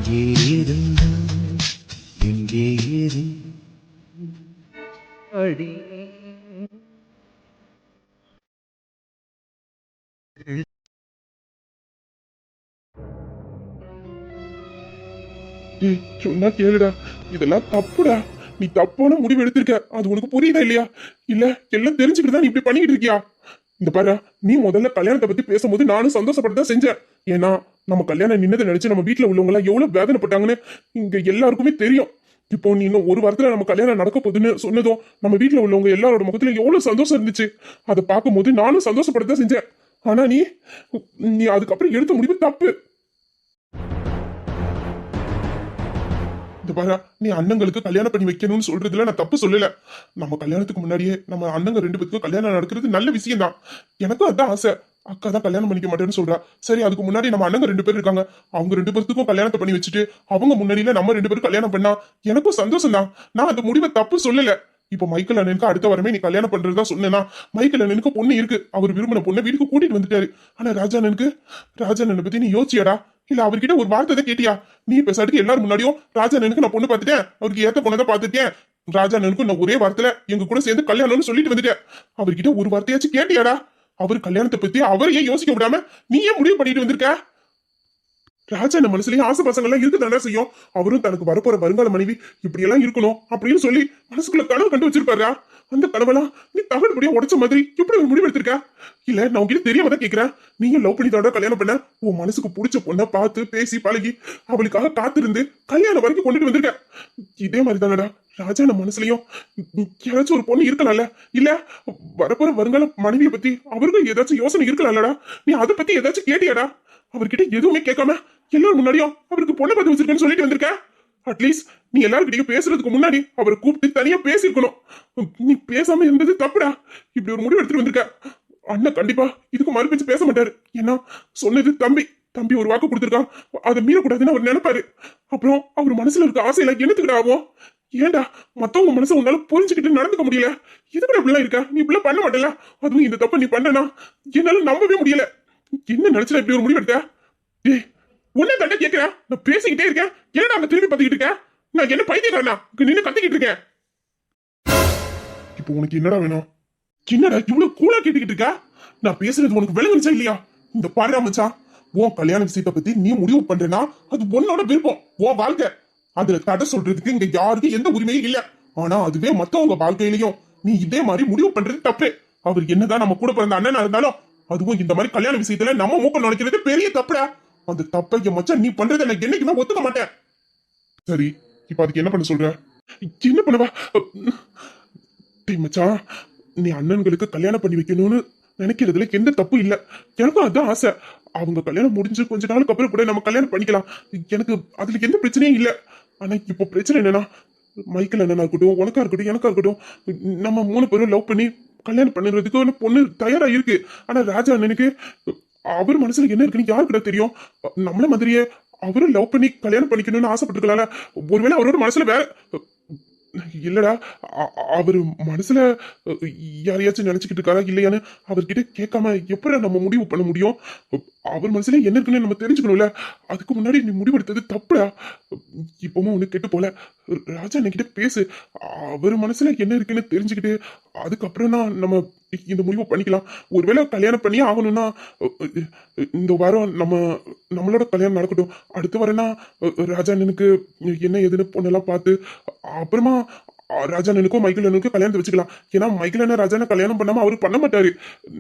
இங்கே இருந்து இங்கே இரு அடி ஏய், சொன்னா கேளுடா. இதெல்லாம் தப்புடா. நீ தப்பான முடிவு எடுத்திருக்க. அது உனக்கு புரியுதா இல்லையா? இல்ல எல்லாம் தெரிஞ்சுக்கிட்டு தான் நீ இப்படி பண்ணிக்கிட்டு இருக்கியா? இந்த பாரு, நீ முதல்ல கல்யாணத்தை பத்தி பேசும்போது நானும் சந்தோஷப்பட்டு செஞ்சேன். ஏன்னா நம்ம கல்யாணம் நின்னதை நினைச்சு நம்ம வீட்டுல உள்ளவங்க எல்லாம் எவ்வளவு வேதனைப்பட்டாங்கன்னு இங்க எல்லாருக்குமே தெரியும். இப்போ நீ இன்னும் ஒரு வாரத்துல நம்ம கல்யாணம் நடக்க போகுதுன்னு சொன்னதும் நம்ம வீட்டுல உள்ளவங்க எல்லாரோட முகத்துல எவ்வளவு சந்தோஷம் இருந்துச்சு. அதை பார்க்கும்போது நானும் சந்தோஷப்பட்டு செஞ்சேன். ஆனா நீ நீ அதுக்கப்புறம் எடுத்த முடிவு தப்பு. இந்த பாரு, நீ அண்ணங்களுக்கு கல்யாணம் பண்ணி வைக்கணும்னு சொல்றதுல நான் தப்பு சொல்லல. நம்ம கல்யாணத்துக்கு முன்னாடியே நம்ம அண்ணங்க 2 பேத்துக்கும் கல்யாணம் நடக்கிறது நல்ல விஷயம் தான். எனக்கும் அதான் ஆசை. அக்கா தான் கல்யாணம் பண்ணிக்க மாட்டேன்னு சொல்றா. சரி, அதுக்கு முன்னாடி நம்ம அண்ணங்க 2 பேர் இருக்காங்க. அவங்க 2 பேத்துக்கும் கல்யாணத்தை பண்ணி வச்சுட்டு அவங்க முன்னாடியில நம்ம 2 பேரும் கல்யாணம் பண்ணா எனக்கும் சந்தோஷம் தான். நான் அந்த முடிவை தப்பு சொல்லல. இப்போ மைக்கேல் அண்ணனுக்கு அடுத்த வாரமே நீ கல்யாணம் பண்றதுதான் சொன்னேன்னா, மைக்கேல் அண்ணனுக்கு பொண்ணு இருக்கு. அவர் விரும்பின பொண்ணை வீட்டுக்கு கூட்டிட்டு வந்துட்டாரு. ஆனா ராஜா அண்ணனை பத்தி நீ யோசிச்சியாடா? இல்ல அவர்கிட்ட ஒரு வார்த்தை தான் கேட்டியா? நீ பேசாட்டுக்கு எல்லாரும் முன்னாடியும் ராஜா அண்ணனுக்கு நான் பொண்ணு பார்த்துட்டேன், அவருக்கு ஏத்த பொண்ணை தான் பார்த்துட்டேன், ராஜா அண்ணனுக்கு நான் ஒரே வாரத்துல எங்க கூட சேர்ந்து கல்யாணம்னு சொல்லிட்டு வந்துட்டேன். அவர்கிட்ட ஒரு வார்த்தையாச்சும் கேட்டியாடா? அவர் கல்யாணத்தை பத்தி அவரையே யோசிக்க விடாம நீ ஏன் முடிவு பண்ணிட்டு வந்திருக்க? ராஜா நம்ம மனசுலயும் ஆசை பசங்க எல்லாம் இருக்குதானே செய்யும். அவரும் தனக்கு வரப்போற வருங்கால மனைவி இப்படி எல்லாம் இருக்கணும் அப்படின்னு சொல்லி மனசுக்குள்ள கனவு கண்டு வச்சிருப்பாரா? அந்த கனவெல்லாம் நீ தகடுபடியா உடைச்ச மாதிரி எப்படி ஒரு முடிவு எடுத்திருக்க? இல்ல நான் உங்ககிட்ட தெரியாம தான் கேக்குறேன். நீயும் லவ் பண்ணி தாண்டா கல்யாணம் பண்ண. உன் மனசுக்கு பிடிச்ச பொண்ணை பார்த்து பேசி பழகி அவளுக்காக காத்திருந்து கல்யாணம் வரைக்கும் கொண்டுட்டு வந்திருக்க. இதே மாதிரி தானடா ராஜா நம்ம மனசுலயும் யாராச்சும் ஒரு பொண்ணு இருக்கலாம்ல? இல்ல வரப்போற வருங்கால மனைவியை பத்தி அவருக்கும் ஏதாச்சும் யோசனை இருக்கலாம்லடா? நீ அதை பத்தி ஏதாச்சும் கேட்டியாடா? அவர்கிட்ட எதுவுமே கேட்காம எல்லாரும் முன்னாடியும் அவருக்கு பொண்ணை பார்த்து வச்சிருக்கேன்னு சொல்லிட்டு வந்திருக்க. அட்லீஸ்ட் நீ எல்லாருக்கிட்டையும் பேசுறதுக்கு முன்னாடி அவரை கூப்பிட்டு தனியா பேசிருக்கணும். நீ பேசாம இருந்தது தப்புடா. இப்படி ஒரு முடிவு எடுத்துட்டு வந்திருக்க. அண்ணன் கண்டிப்பா இதுக்கு மறுபேச்சு பேச மாட்டாரு. ஏன்னா சொன்னது தம்பி ஒரு வாக்கு கொடுத்துருக்கான், அதை மீறக்கூடாதுன்னு அவர் நினைப்பாரு. அப்புறம் அவர் மனசுல இருக்க ஆசையில என்னத்துக்கிட்ட ஆகும்? ஏன்டா மத்தவங்க மனசை உன்னால புரிஞ்சுக்கிட்டு நடந்துக்க முடியல? இதுக்கு அப்படிலாம் இருக்க? நீ இப்படிலாம் பண்ண மாட்டல? அதுவும் இந்த தப்ப நீ பண்ணனா என்னால நம்பவே முடியல. என்ன நினைச்சா இப்படி ஒரு முடிவு எடுத்த? ஏய், உன்னை தண்டை கேட்கிறேன். நான் பேசிக்கிட்டே இருக்கேன், ஏன்னா அங்க திரும்பி பார்த்துக்கிட்டு இருக்கேன். நான் என்ன பைத்தியக்காரனா நின்று கத்திக்கிட்டு இருக்கேன்? இப்போ உனக்கு என்னடா வேணும்? என்னடா இவ்வளவு கூலா கேட்டுக்கிட்டு இருக்க? நான் பேசுறது உனக்கு விளங்குச்சா இல்லையா? இந்த பாருடா மச்சான், உன் கல்யாண விஷயத்தை பத்தி நீ முடிவு பண்றேன்னா அது உன்னோட விருப்பம், உன் வாழ்க்கை. அதுல தடை சொல்றதுக்கு இங்க யாருக்கும் எந்த உரிமையும் இல்ல. ஆனா அதுவே மத்தவங்க வாழ்க்கையிலையும் நீ இதே மாதிரி முடிவு பண்றது தப்பு. அவர் என்னதான் நம்ம கூட பிறந்த அண்ணனா இருந்தாலும் அதுவும் இந்த மாதிரி கல்யாண விஷயத்துல நம்ம மூக்க நுழைக்கிறது பெரிய தப்புடா. அந்த தப்பை என் மச்சான் நீ பண்றதை எனக்கு என்னைக்குமே ஒத்துக்க மாட்டேன். சரி, இப்ப அதுக்கு என்ன பண்ண சொல்ற? என்ன பண்ணவா? டேய் மச்சான், நீ அண்ணன்களுக்கு கல்யாணம் பண்ணி வைக்கணும்னு நினைக்கிறதுல எந்த தப்பு இல்ல. எனக்கும் அதான் ஆசை. அவங்க கல்யாணம் முடிஞ்சு கொஞ்ச நாளுக்கு அப்புறம் கூட நம்ம கல்யாணம் பண்ணிக்கலாம். எனக்கு அதுல எந்த பிரச்சனையும் இல்ல. ஆனா இப்போ பிரச்சனை என்னன்னா, மைக்கேல் அண்ணனா இருக்கட்டும், உனக்கா இருக்கட்டும், எனக்கா இருக்கட்டும், நம்ம 3 பேரும் லவ் பண்ணி கல்யாணம் பண்ணுறதுக்கு ஒரு பொண்ணு தயாரா இருக்கு. ஆனா ராஜா அண்ணனுக்கு அவர் மனசுல என்ன இருக்குன்னு யாருக்கிட்ட தெரியும்? நம்மள மாதிரியே அவரும் லவ் பண்ணி கல்யாணம் பண்ணிக்கணும்னு ஆசைப்பட்டிருக்கலாம்ல. ஒருவேளை அவரோட மனசுல வேற இல்லடா, அவரு மனசுல யாரையாச்சும் நினைச்சுக்கிட்டு இருக்காரா இல்லையான்னு அவர்கிட்ட கேட்காம எப்படி நம்ம முடிவு பண்ண முடியும்? அவர் மனசுல என்ன இருக்குன்னு நம்ம தெரிஞ்சுக்கணும்ல. அதுக்கு முன்னாடி நீ முடிவெடுத்தது தப்புடா. இப்பவும் ஒண்ணு கெட்டு போல. ராஜா என்கிட்ட பேசு, அவர் மனசுல என்ன இருக்குன்னு தெரிஞ்சுக்கிட்டு அதுக்கப்புறம் தான் நம்ம இந்த முடிவு பண்ணிக்கலாம். ஒருவேளை கல்யாணம் பண்ணி ஆகணும்னா இந்த வாரம் நம்மளோட கல்யாணம் நடக்கட்டும். அடுத்த வாரம்னா ராஜா அண்ணனுக்கு என்ன ஏதுன்னு பொண்ணெல்லாம் பார்த்து அப்புறமா ராஜா அண்ணனுக்கும் மைக்கேல் அண்ணனுக்கும் கல்யாணத்தை வச்சுக்கலாம். ஏன்னா மைக்கேல் அண்ணன் ராஜா அண்ணன் கல்யாணம் பண்ணாம அவரு பண்ண மாட்டாரு.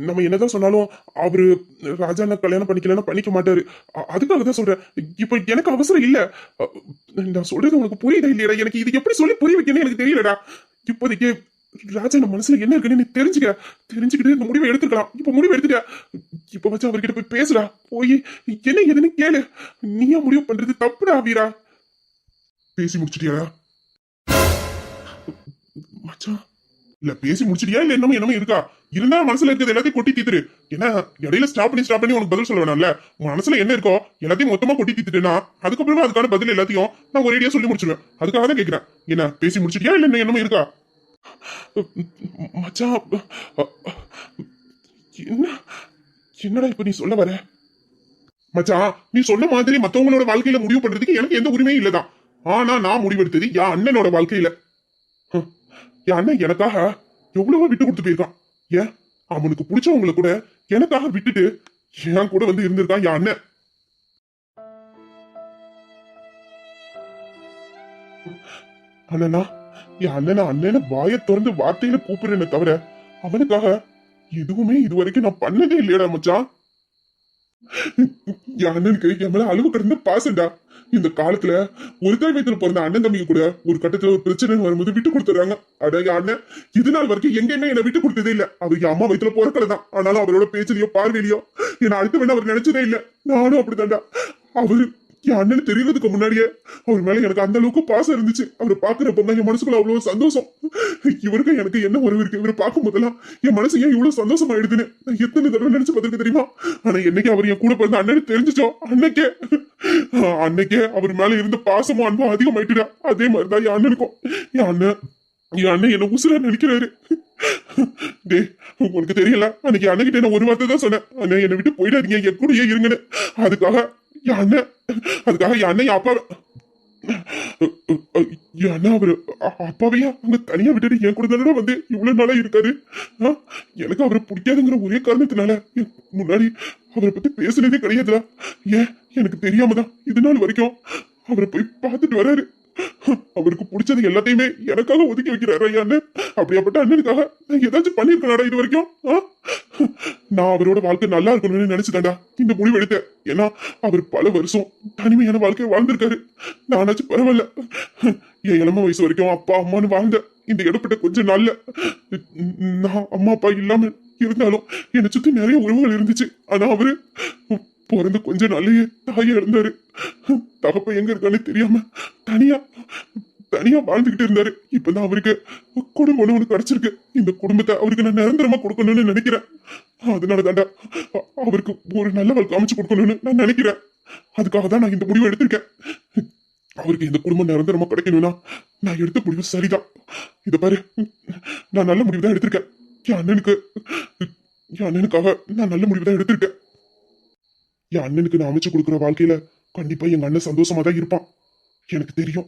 நம்ம என்னதான் சொன்னாலும் அவரு ராஜா அண்ணன் கல்யாணம் பண்ணிக்கலன்னா பண்ணிக்க மாட்டாரு. அதுக்காக தான் சொல்றேன். இப்ப எனக்கு அவசரம் இல்ல. நான் சொல்றது உனக்கு புரியுதா இல்லையடா? எனக்கு இது எப்படி சொல்லி புரிய வைக்கணும்னு எனக்கு தெரியலடா. இப்போதைக்கு ராஜா நம்ம மனசுல என்ன இருக்குன்னு நீ தெரிஞ்சுக்கிட்டு இந்த முடிவை எடுத்துக்கலாம். இப்ப முடிவு எடுத்துட்ட, இப்ப வச்சு அவர்கிட்ட போய் பேசுடா. போய் என்ன ஏதுன்னு கேளு. நீயா முடிவு பண்றது தப்புடா வீரா. பேசி முடிச்சிட்டியா மச்சான்? இல்ல பேசி முடிச்சிட்டியா இல்ல என்னமோ இருக்கா? இருந்தா மனசுல இருக்கிறது எல்லாத்தையும் கொட்டி தீத்துரு. ஏன்னா இடையில ஸ்டாப் பண்ணி உனக்கு பதில் சொல்ல வேணாம்ல. உன் மனசுல என்ன இருக்கோ எல்லாத்தையும் மொத்தமா கொட்டி தீத்துட்டேன்னா அதுக்கப்புறமா அதுக்கான பதில் எல்லாத்தையும் நான் ஒரேடியா சொல்லி முடிச்சிருவேன். அதுக்காக தான் கேட்கிறேன். என்ன பேசி முடிச்சிட்டியா இல்ல என்னமோ இருக்கா? மச்சான், என்ன என்னடா இப்ப நீ சொல்ல வர? மச்சான், நீ சொன்ன மாதிரி மத்தவங்களோட வாழ்க்கையில முடிவு பண்றதுக்கு எனக்கு எந்த உரிமையும் இல்லதான். ஆனா நான் முடிவெடுத்தது என் அண்ணனோட வாழ்க்கையில. ஹம், என் அண்ணன் எனக்காக எவ்வளவோ விட்டு கொடுத்து போயிருக்கான். ஏன் அவனுக்கு பிடிச்சவங்களை கூட எனக்காக விட்டுட்டு என் கூட வந்து இருந்திருக்கான் என் அண்ணன். அண்ணனா, என் அண்ணனை அண்ணனை வாயை திறந்து வார்த்தையில கூப்பிடுறேன்னு தவிர அவனுக்காக எதுவுமே இதுவரைக்கும் நான் பண்ணதே இல்லையடா மச்சான். என் அண்ணனுக்கு என் மேல அளவு கடந்த பாசண்டா. இந்த காலத்துல ஒரு தாய் வயித்துல பிறந்த அண்ணன் தம்பிங்க கூட ஒரு கட்டத்துல ஒரு பிரச்சனை வரும்போது விட்டு கொடுத்துறாங்க. அட என் அண்ணன் இது நாள் வரைக்கும் எங்கேயுமே என்ன விட்டு கொடுத்ததே இல்ல. அவர் என் அம்மா வயித்துல பிறக்கலதான். ஆனாலும் அவரோட பேச்சிலையோ பார்வையிலையோ என்ன அடுத்த வேணா அவர் நினைச்சதே இல்ல. நானும் அப்படித்தான்டா. அவரு என் அண்ணன் தெரியறதுக்கு முன்னாடியே அவர் மேல எனக்கு அந்த அளவுக்கு பாசம் இருந்துச்சு. அவரை பாக்குறப்ப என் மனசுக்குள்ள அவ்வளவு சந்தோஷம். இவருக்கு எனக்கு என்ன உறவு இருக்கு, இவரை பார்க்கும் போதெல்லாம் என் மனசு ஏன் இவ்வளவு சந்தோஷமா ஆயிடுதுன்னு நான் எத்தனை தடவை நினைச்சு பார்த்திருக்க தெரியுமா? ஆனா என்னைக்கு அவர் என் கூட பிறந்த அண்ணன் தெரிஞ்சிச்சோ அன்னைக்கே அவர் மேல இருந்த பாசமும் அன்பும் அதிகமாயிட்டுடா. அதே மாதிரிதான் என் அண்ணனுக்கும். என் அண்ணன் என்ன உசுரா நினைக்கிறாரு. டே, உங்களுக்கு தெரியல, அன்னைக்கு அண்ணகிட்ட நான் ஒரு வார்த்தை தான் சொன்னேன், அண்ணன் என்னை விட்டு போயிடாதீங்க, என் கூடயே இருங்கன்னு. அதுக்காக என் அண்ணன் என் அப்பா என் அண்ணன் அவரு அப்பாவையா அங்க தனியா விட்டுட்டு என் கூட தானே வந்து இவ்வளவு நாளா இருக்காரு. எனக்கு அவரை பிடிக்காதுங்கிற ஒரே காரணத்தினால முன்னாடி அவரை பத்தி பேசுனதே கிடையாதுடா. ஏன் எனக்கு தெரியாம தான் இது நாள் வரைக்கும் அவரை போய் பார்த்துட்டு வராரு. அவருக்கு பிடிச்சது எல்லாத்தையுமே எனக்காக ஒதுக்கி வைக்கிறாரு அண்ணன். அப்படியாப்பட்ட அண்ணனுக்காக நான் ஏதாச்சும் பண்ணிருக்கேன்டா இது வரைக்கும்? நான் அவரோட வாழ்க்கை நல்லா இருக்கணும்னு நினைச்சுதான்டா இந்த முடிவு எடுத்தேன். ஏன்னா அவர் பல வருஷம் தனிமையான வாழ்க்கையை வாழ்ந்திருக்காரு. நானாச்சும் பரவாயில்ல, என் இளம வயசு வரைக்கும் அப்பா அம்மான்னு வாழ்ந்த இந்த இடப்பட்ட கொஞ்ச நாள்ல நான் அம்மா அப்பா இல்லாம இருந்தாலும் என்னை சுத்தி நிறைய உறவுகள் இருந்துச்சு. ஆனா அவரு பிறந்த கொஞ்ச நாளையே தாயா இருந்தாரு. தகப்ப எங்க இருக்கான்னு தெரியாம தனியா தனியா வாழ்ந்துகிட்டு இருந்தாரு. இப்பதான் அவருக்கு குடும்பம் ஒண்ணு கிடைச்சிருக்கு. இந்த குடும்பத்தை அவருக்கு நான் நிரந்தரமா கொடுக்கணும்னு நினைக்கிறேன். அதனால தாண்டா அவருக்கு ஒரு நல்ல வாழ்க்கை அமைச்சு கொடுக்கணும்னு நான் நினைக்கிறேன். அதுக்காக தான் நான் இந்த முடிவை எடுத்திருக்கேன். அவருக்கு இந்த குடும்பம் நிரந்தரமா கிடைக்கணும்னா நான் எடுத்த முடிவு சரிதான். இத பாரு, நான் நல்ல முடிவு தான் எடுத்திருக்கேன். என் அண்ணனுக்காக நான் நல்ல முடிவு தான் எடுத்திருக்கேன். என் அண்ணனுக்கு நான் அமைச்சு கொடுக்குற வாழ்க்கையில கண்டிப்பா எங்க அண்ணன் சந்தோஷமா தான் இருப்பான். எனக்கு தெரியும்,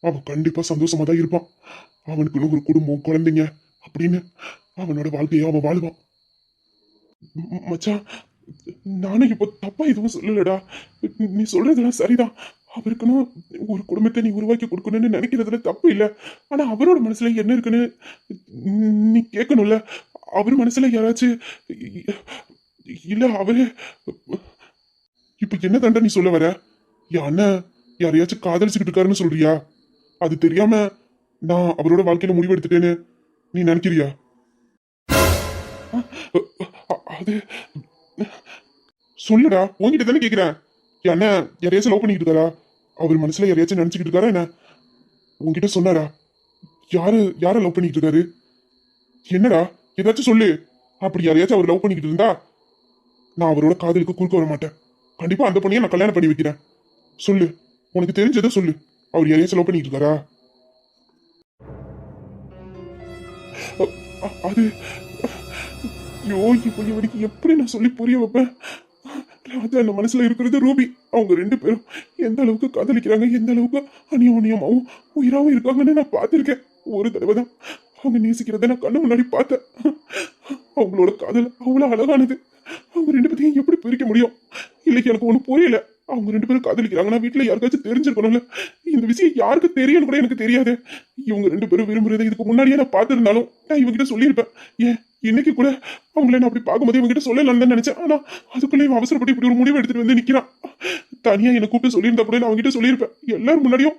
அவன் கண்டிப்பா சந்தோஷமா தான் இருப்பான். அவனுக்குன்னு ஒரு குடும்பம், குழந்தைங்க அப்படின்னு அவனோட வாழ்க்கையை அவன் வாழ்வான். மச்சான், நானும் இப்போ தப்பா எதுவும் சொல்லலடா. நீ சொல்றதெல்லாம் சரிதான். அவருக்குன்னு ஒரு குடும்பத்தை நீ உருவாக்கி கொடுக்கணும்னு நினைக்கிறதுல தப்பு இல்லை. ஆனா அவரோட மனசுல என்ன இருக்குன்னு நீ கேட்கணும்ல. அவர் மனசுல யாராச்சும் இல்ல அவரு இப்ப என்ன தாண்டா நீ சொல்ல வர? என் அண்ணன் யாரையாச்சும் காதலிச்சுக்கிட்டு இருக்காருன்னு சொல்றியா? அது தெரியாம நான் அவரோட வாழ்க்கையில முடிவு எடுத்துட்டேன்னு நீ நினைக்கிறியா? அது சொல்லுடா, உன்கிட்ட தானே கேக்குறேன். என் அண்ணன் யாரையாச்சும் லவ் பண்ணிக்கிட்டு இருக்காரா? அவர் மனசுல யாரையாச்சும் நினைச்சுக்கிட்டு இருக்காரா என்ன? உன்கிட்ட சொன்னாரா? யார லவ் பண்ணிக்கிட்டு இருக்காரு? என்னடா ஏதாச்சும் சொல்லு. அப்படி யாரையாச்சும் அவர் லவ் பண்ணிக்கிட்டு இருந்தா நான் அவரோட காதலுக்கு குறுக்க வர மாட்டேன். கண்டிப்பா அந்த பொண்ணையை நான் கல்யாணம் பண்ணி வைக்கிறேன். சொல்லு, உனக்கு தெரிஞ்சதை சொல்லு. அவர் யாரையும் லவ் பண்ணிட்டு இருக்காரா? அது இப்போ இவனுக்கு எப்படி நான் சொல்லி புரிய வைப்பேன்? அது அந்த மனசுல இருக்கிறது ரூபி. அவங்க ரெண்டு பேரும் எந்த அளவுக்கு காதலிக்கிறாங்க, எந்த அளவுக்கு அநியோன்யமாவும் உயிராவும் இருக்காங்கன்னு நான் பார்த்திருக்கேன். ஒரு தடவை தான் அவங்க நேசிக்கிறத நான் கண்ணு முன்னாடி பார்த்தேன். அவங்களோட காதல் அவ்வளவு அழகானது. அவங்க ரெண்டு பேரையும் எப்படி பிரிக்க முடியும்? இல்லைக்கு எனக்கு ஒண்ணு புரியல. அவங்க ரெண்டு பேரும் காதலிக்கிறாங்கன்னா வீட்டுல யாருக்காச்சும் தெரிஞ்சிருக்கணும்ல. இந்த விஷயம் யாருக்கு தெரியும் கூட எனக்கு தெரியாது. இவங்க ரெண்டு பேரும் விரும்புறதை இதுக்கு முன்னாடியே நான் பார்த்திருந்தாலும் நான் இவங்கிட்ட சொல்லியிருப்பேன். ஏன் இன்னைக்கு கூட அவங்கள நான் அப்படி பார்க்கும்போது இவங்கிட்ட சொல்லலாம்னு தான் நினைச்சேன். ஆனா அதுக்குள்ள இவன் அவசரப்பட்டு இப்படி ஒரு முடிவு எடுத்துட்டு வந்து நிக்கிறான். தனியா என்னை கூப்பிட்டு சொல்லியிருந்தா கூட நான் அவங்ககிட்ட சொல்லியிருப்பேன். எல்லாரும் முன்னாடியும்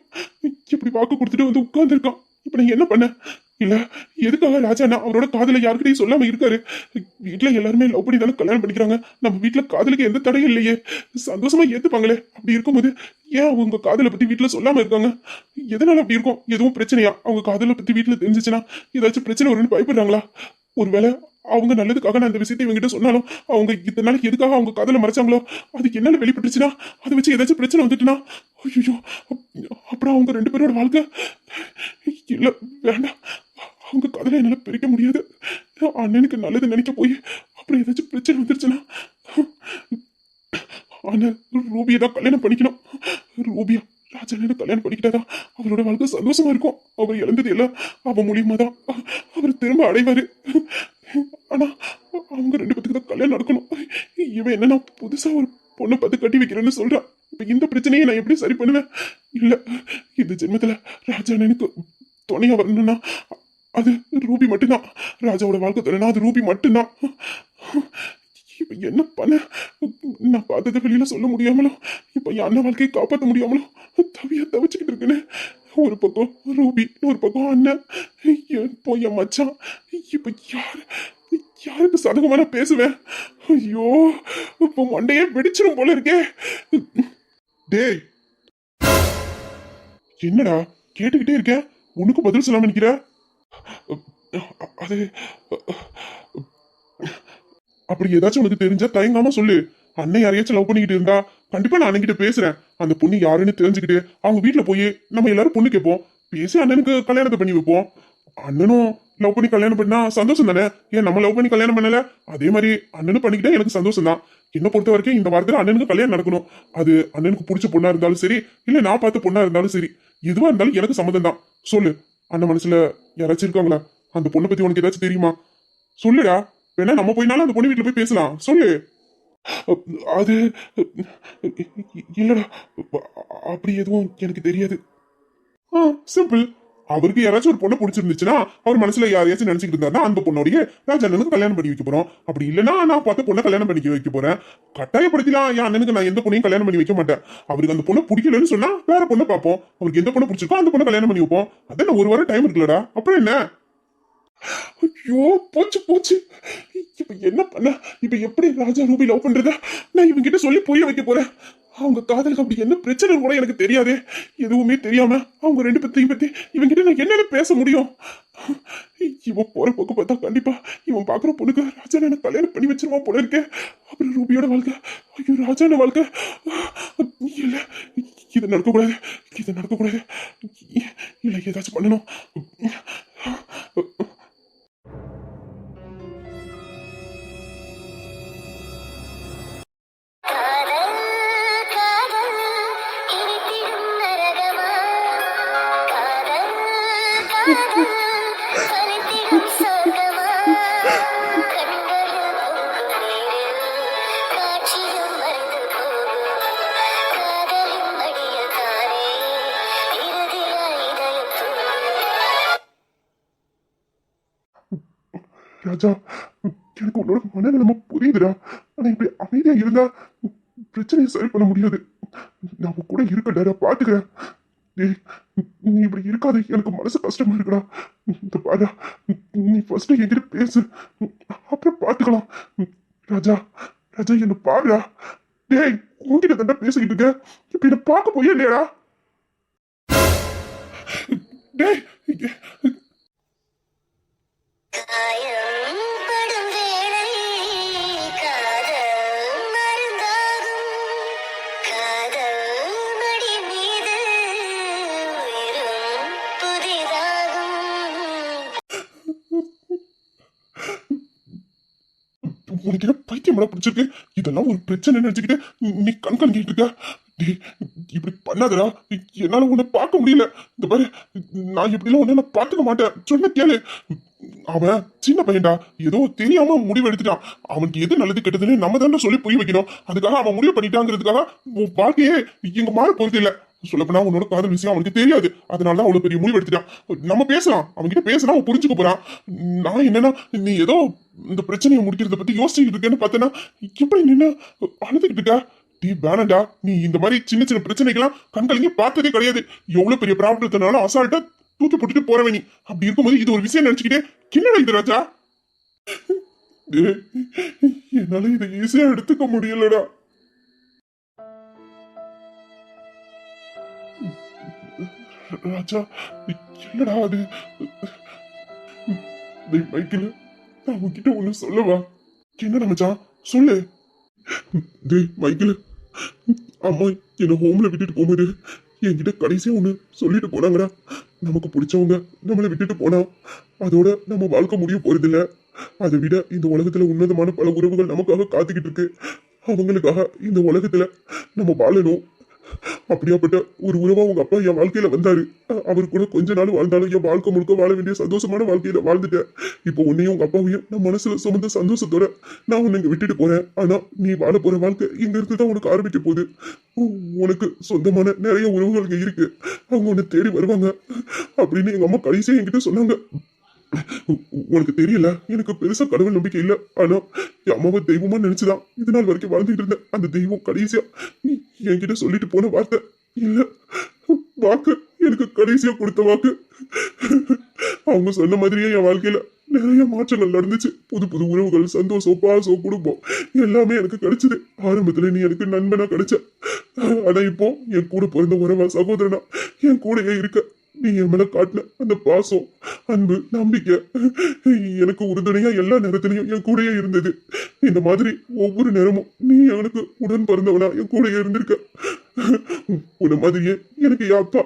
இப்படி வாக்கு கொடுத்துட்டு வந்து உட்கார்ந்துருக்கான். இப்ப நான் என்ன பண்ண? இல்ல எதுக்காக ராஜா அவரோட காதலை யாருக்கிட்டையும் சொல்லாம இருக்காரு? வீட்டுல எல்லாருமே லவ் பண்ணி தானே கல்யாணம் பண்ணிக்கிறாங்க. நம்ம வீட்டுல காதலுக்கு எந்த தடையும் இல்லையே, சந்தோஷமா ஏத்துப்பாங்களே. அப்படி இருக்கும்போது ஏன் அவங்க காதலை பத்தி வீட்டுல சொல்லாம இருக்காங்க? எதனால அப்படி இருக்கும்? எதுவும் பிரச்சனையா? அவங்க காதலை பத்தி வீட்டுல தெரிஞ்சிச்சுன்னா ஏதாச்சும் பிரச்சனை வரும்னு பயப்படுறாங்களா? ஒருவேளை அவங்க நல்லதுக்காக நான் இந்த விஷயத்தை இவங்கிட்ட சொன்னாலும் அவங்க இத்தனை நாளைக்கு எதுக்காக அவங்க காதலை மறைச்சாங்களோ அதுக்கு என்னால வெளிப்பட்டுச்சுன்னா அதை வச்சு ஏதாச்சும் பிரச்சனை வந்துட்டுனா ஐயோ, அப்புறம் அவங்க ரெண்டு பேரோட வாழ்க்கை இல்ல வேண்டாம். அவங்க காதலை என்னால பிரிக்க முடியாது. அண்ணனுக்கு நல்லது நினைக்க போய் அப்புறம் ஏதாச்சும் பிரச்சனை வந்துருச்சுன்னா அண்ணன் ரூபியை தான் கல்யாணம் பண்ணிக்கணும். ரூபியா ராஜாண்ணனை கல்யாணம் பண்ணிக்கிட்டாதான் அவரோட வாழ்க்கை சந்தோஷமா இருக்கும். அவர் இழந்தது எல்லாம் அவ மூலியமா தான் அவர் திரும்ப அடைவாரு. ஆனா அவங்க ரெண்டு பேத்துக்கு தான் கல்யாணம் நடக்கணும். இவன் என்னன்னா புதுசா ஒரு பொண்ணை பார்த்து கட்டி வைக்கிறேன்னு சொல்றான். இப்ப இந்த பிரச்சனையை நான் எப்படி சரி பண்ணுவேன்? இல்ல, இந்த ஜென்மத்துல ராஜாண்ணனுக்கு துணையா வரணும்னா அது ரூபி மட்டும்தான். ராஜாவோட வாழ்க்கை துணைனா அது ரூபி மட்டும்தான். இப்ப என்ன பண்ண? நான் பார்த்தத வெளியில சொல்ல முடியாமலும் இப்ப என் அண்ணன் வாழ்க்கையை காப்பாற்ற முடியாமலும் தவிச்சுக்கிட்டு இருக்கேன்னு. ஒரு பக்கம் ரூபி, ஒரு பக்கம் அண்ணன், இப்போ என் மச்சான். இப்ப யாருக்கு சாதகமா நான் பேசுவேன்? ஐயோ, இப்போ மண்டையே வெடிச்சிடும் போல இருக்கே. டேய், என்னடா கேட்டுக்கிட்டே இருக்கேன், உனக்கு பதில் சொல்லாம நிக்கிற? அது அப்படி ஏதாச்சும் உனக்கு தெரிஞ்சா தயங்காம சொல்லு. அண்ணன் யாரையாச்சும் லவ் பண்ணிக்கிட்டு இருந்தா கண்டிப்பா நான் அண்ணன்கிட்ட பேசுறேன். அந்த பொண்ணு யாருன்னு தெரிஞ்சுக்கிட்டு அவங்க வீட்டுல போய் நம்ம எல்லாரும் பொண்ணு கேட்போம். பேசி அண்ணனுக்கு கல்யாணத்தை பண்ணி வைப்போம். அண்ணனும் லவ் பண்ணி கல்யாணம் பண்ணா சந்தோஷம் தானே? ஏன் நம்ம லவ் பண்ணி கல்யாணம் பண்ணல? அதே மாதிரி அண்ணனும் பண்ணிக்கிட்டா எனக்கு சந்தோஷம் தான். என்ன பொறுத்த வரைக்கும் இந்த வாரத்துல அண்ணனுக்கு கல்யாணம் நடக்கணும். அது அண்ணனுக்கு பிடிச்ச பொண்ணா இருந்தாலும் சரி, இல்ல நான் பார்த்த பொண்ணா இருந்தாலும் சரி, எதுவா இருந்தாலும் எனக்கு சம்மதம் தான். சொல்லு, அண்ணன் மனசுல யாராச்சும் இருக்காங்களா? அந்த பொண்ணை பத்தி உனக்கு ஏதாச்சும் தெரியுமா? சொல்லுடா. வேணா நம்ம போயினாலும் அந்த பொண்ணு வீட்டுல போய் பேசலாம். சொல்லு. அது இல்லடா, அப்படி எதுவும் எனக்கு தெரியாது. சிம்பிள். அவருக்கு யாராச்சும் ஒரு பொண்ணை பிடிச்சிருந்துச்சுன்னா அவர் மனசுல யாரையாச்சும் நினைச்சுக்கிட்டு இருந்தாருன்னா அந்த பொண்ணோடைய ராஜாண்ணனுக்கு கல்யாணம் பண்ணி வைக்க போறோம். அப்படி இல்லைன்னா நான் பார்த்த பொண்ணை கல்யாணம் பண்ணி வைக்க போறேன். கட்டாயப்படுத்திலாம் என் அண்ணனுக்கு நான் எந்த பொண்ணையும் கல்யாணம் பண்ணி வைக்க மாட்டேன். அவருக்கு அந்த பொண்ணை பிடிக்கலன்னு சொன்னா வேற பொண்ணை பார்ப்போம். அவருக்கு எந்த பொண்ணை பிடிச்சிருக்கோ அந்த பொண்ணை கல்யாணம் பண்ணி வைப்போம். அதான் ஒரு வாரம் டைம் இருக்குல்லடா, அப்புறம் என்ன? ஐயோ, போச்சு. இப்ப என்ன பண்ண? இப்ப எப்படி ராஜா ரூபி லவ் பண்றத நான் இவங்க கிட்ட சொல்லி புரிய வைக்க போறேன்? அவங்க காதலுக்கு அப்படி என்ன பிரச்சனை கூட எனக்கு தெரியாதே. எதுவுமே தெரியாம அவங்க ரெண்டு பேத்தையும் பத்தி இவங்க கிட்ட நான் என்னென்ன பேச முடியும்? இவன் போற போக்கு பார்த்தா கண்டிப்பா இவன் பாக்குற பொண்ணுக்கு ராஜா எனக்கு கல்யாணம் பண்ணி வச்சிருவான் போல இருக்கேன். அப்புறம் ரூபியோட வாழ்க்கை, ஐயோ ராஜான வாழ்க்கை. இல்ல, இது நடக்கக்கூடாது. இல்ல, ஏதாச்சும் பண்ணணும். ராஜா, எனக்கு உன்னோட மனநிலைமை புரியுதுடா. ஆனா இப்படி அமைதியா இருந்தா பிரச்சனையை சரி பண்ண முடியாது. நான் கூட இருக்கடா, பாத்துக்கிறேன். நீ இப்படி இருக்காது, எனக்கு மனசு கஷ்டமா இருக்குடா. இந்த பாரா, நீ ஃபர்ஸ்ட் என்கிட்ட பேசு, அப்புறம் பாத்துக்கலாம். ராஜா, என்ன பாருடா. டேய், உன்கிட்ட தாண்டா பேசிக்கிட்டு இருக்க. இப்ப என்ன பார்க்க போயே இல்லையாடா? டேய், உனக்கு என்ன பைத்தியம் பிடிச்சிருக்கு? இதெல்லாம் ஒரு பிரச்சனை நினைச்சுக்கிட்டு நீ கண்காணிக்கிட்டு இருக்க. இப்படி பண்ணாதடா, என்னால உன்னை பார்க்க முடியல. இந்த பாரு, நான் எப்படிலாம் உன்னை நான் பார்த்துக்க மாட்டேன். சொன்ன கேளு. அவன் சின்ன பையன்டா, ஏதோ தெரியாம முடிவு எடுத்துட்டான். அவனுக்கு எது நல்லது கெட்டதுன்னு நம்ம தானே சொல்லி புரிய வைக்கணும். அதுக்காக அவன் முடிவு பண்ணிட்டாங்கிறதுக்காக உன் வாழ்க்கையே இங்க மாற போறது இல்ல. சொல்லப்போனா உன்னோட காதல் விஷயம் அவனுக்கு தெரியாது. அதனாலதான் அவ்வளவு பெரிய முடிவு எடுத்துட்டான். நம்ம பேசலாம், அவன்கிட்ட பேசினா அவன் புரிஞ்சுக்க போறான். நான் என்னன்னா, நீ ஏதோ இந்த பிரச்சனையை முடிக்கிறத பத்தி யோசிச்சுட்டு இருக்கேன்னு பார்த்தேன்னா எப்படி நின்று அழுதுகிட்டு இருக்கா? வேணாண்டா, நீ இந்த மாதிரி சின்ன சின்ன பிரச்சனைகள்லாம் கண்கலங்கி பார்த்ததே கிடையாது. எவ்வளவு பெரிய ப்ராப்ளத்தினாலும் அசால்ட்டா தூக்கி போட்டுட்டு போறவே நீ. அப்படி இருக்கும்போது இது ஒரு விஷயம் நினைச்சுக்கிட்டே என்னடா இது ராஜா? என்னால இதை ஈஸியா எடுத்துக்க முடியலடா. ராஜா, என்னடா அது? மைக்கில், நான் உன்கிட்ட ஒண்ணு சொல்லவா? என்னடா மச்சான், சொல்லு. மைக்கில், அம்மா என்ன ஹோம்ல விட்டுட்டு போகும்போது என்கிட்ட கடைசியா ஒண்ணு சொல்லிட்டு போனாங்கடா. நமக்கு பிடிச்சவங்க நம்மளை விட்டுட்டு போனா அதோட நம்ம வாழ்க்கை முடிய போறது இல்ல. அதை விட இந்த உலகத்துல உன்னதமான பல உறவுகள் நமக்காக காத்துக்கிட்டு இருக்கு. அவங்களுக்காக இந்த உலகத்துல நம்ம வாழணும். அப்படியாப்பட்ட ஒரு உறவா உங்க அப்பா என் வாழ்க்கையில வந்தாரு. அவர் கூட கொஞ்ச நாள் வாழ்ந்தாலும் என் வாழ்க்கை முழுக்க வாழ வேண்டிய சந்தோஷமான வாழ்க்கையில வாழ்ந்துட்டேன். இப்போ உன்னையும் உங்க அப்பாவையும் நான் மனசுல சுமந்த சந்தோஷத்தோட நான் உன்னை இங்க விட்டுட்டு போறேன். ஆனா நீ வாழ போற வாழ்க்கை இங்க இருக்குதான் உனக்கு ஆரம்பிக்க போகுது. உனக்கு சொந்தமான நிறைய உறவுகள் இங்க இருக்கு. அவங்க உன்னை தேடி வருவாங்க அப்படின்னு எங்க அம்மா கடைசியா என்கிட்ட சொன்னாங்க. உனக்கு தெரியல, எனக்கு பெருசா கடவுள் நம்பிக்கை இல்ல. ஆனா என் அம்மாவை தெய்வமா நினைச்சுதான் இது நாள் வரைக்கும் வாழ்ந்துட்டு இருந்தேன். அந்த தெய்வம் கடைசியா என்கிட்ட சொல்லிட்டு போன வார்த்தை இல்ல, வாக்கு, எனக்கு கடைசியா கொடுத்த வாக்கு. அவங்க சொன்ன மாதிரியே என் வாழ்க்கையில நிறைய மாற்றங்கள் நடந்துச்சு. புது புது உறவுகள், சந்தோஷம், பாசம், குடும்பம் எல்லாமே எனக்கு கிடைச்சது. ஆரம்பத்துல நீ எனக்கு நண்பனா கிடைச்ச. ஆனா இப்போ என் கூட பிறந்த உறவா, சகோதரனா என் கூடயே இருக்க. நீ என் மேல காட்டின அந்த பாசம், அன்பு, நம்பிக்கை எனக்கு உறுதுணையா எல்லா நேரத்திலையும் என் கூடயே இருந்தது. இந்த மாதிரி ஒவ்வொரு நேரமும் நீ எனக்கு உடன் பிறந்தவனா என் கூடயே இருந்திருக்க. உன்ன மாதிரியே எனக்கு என் அப்பா,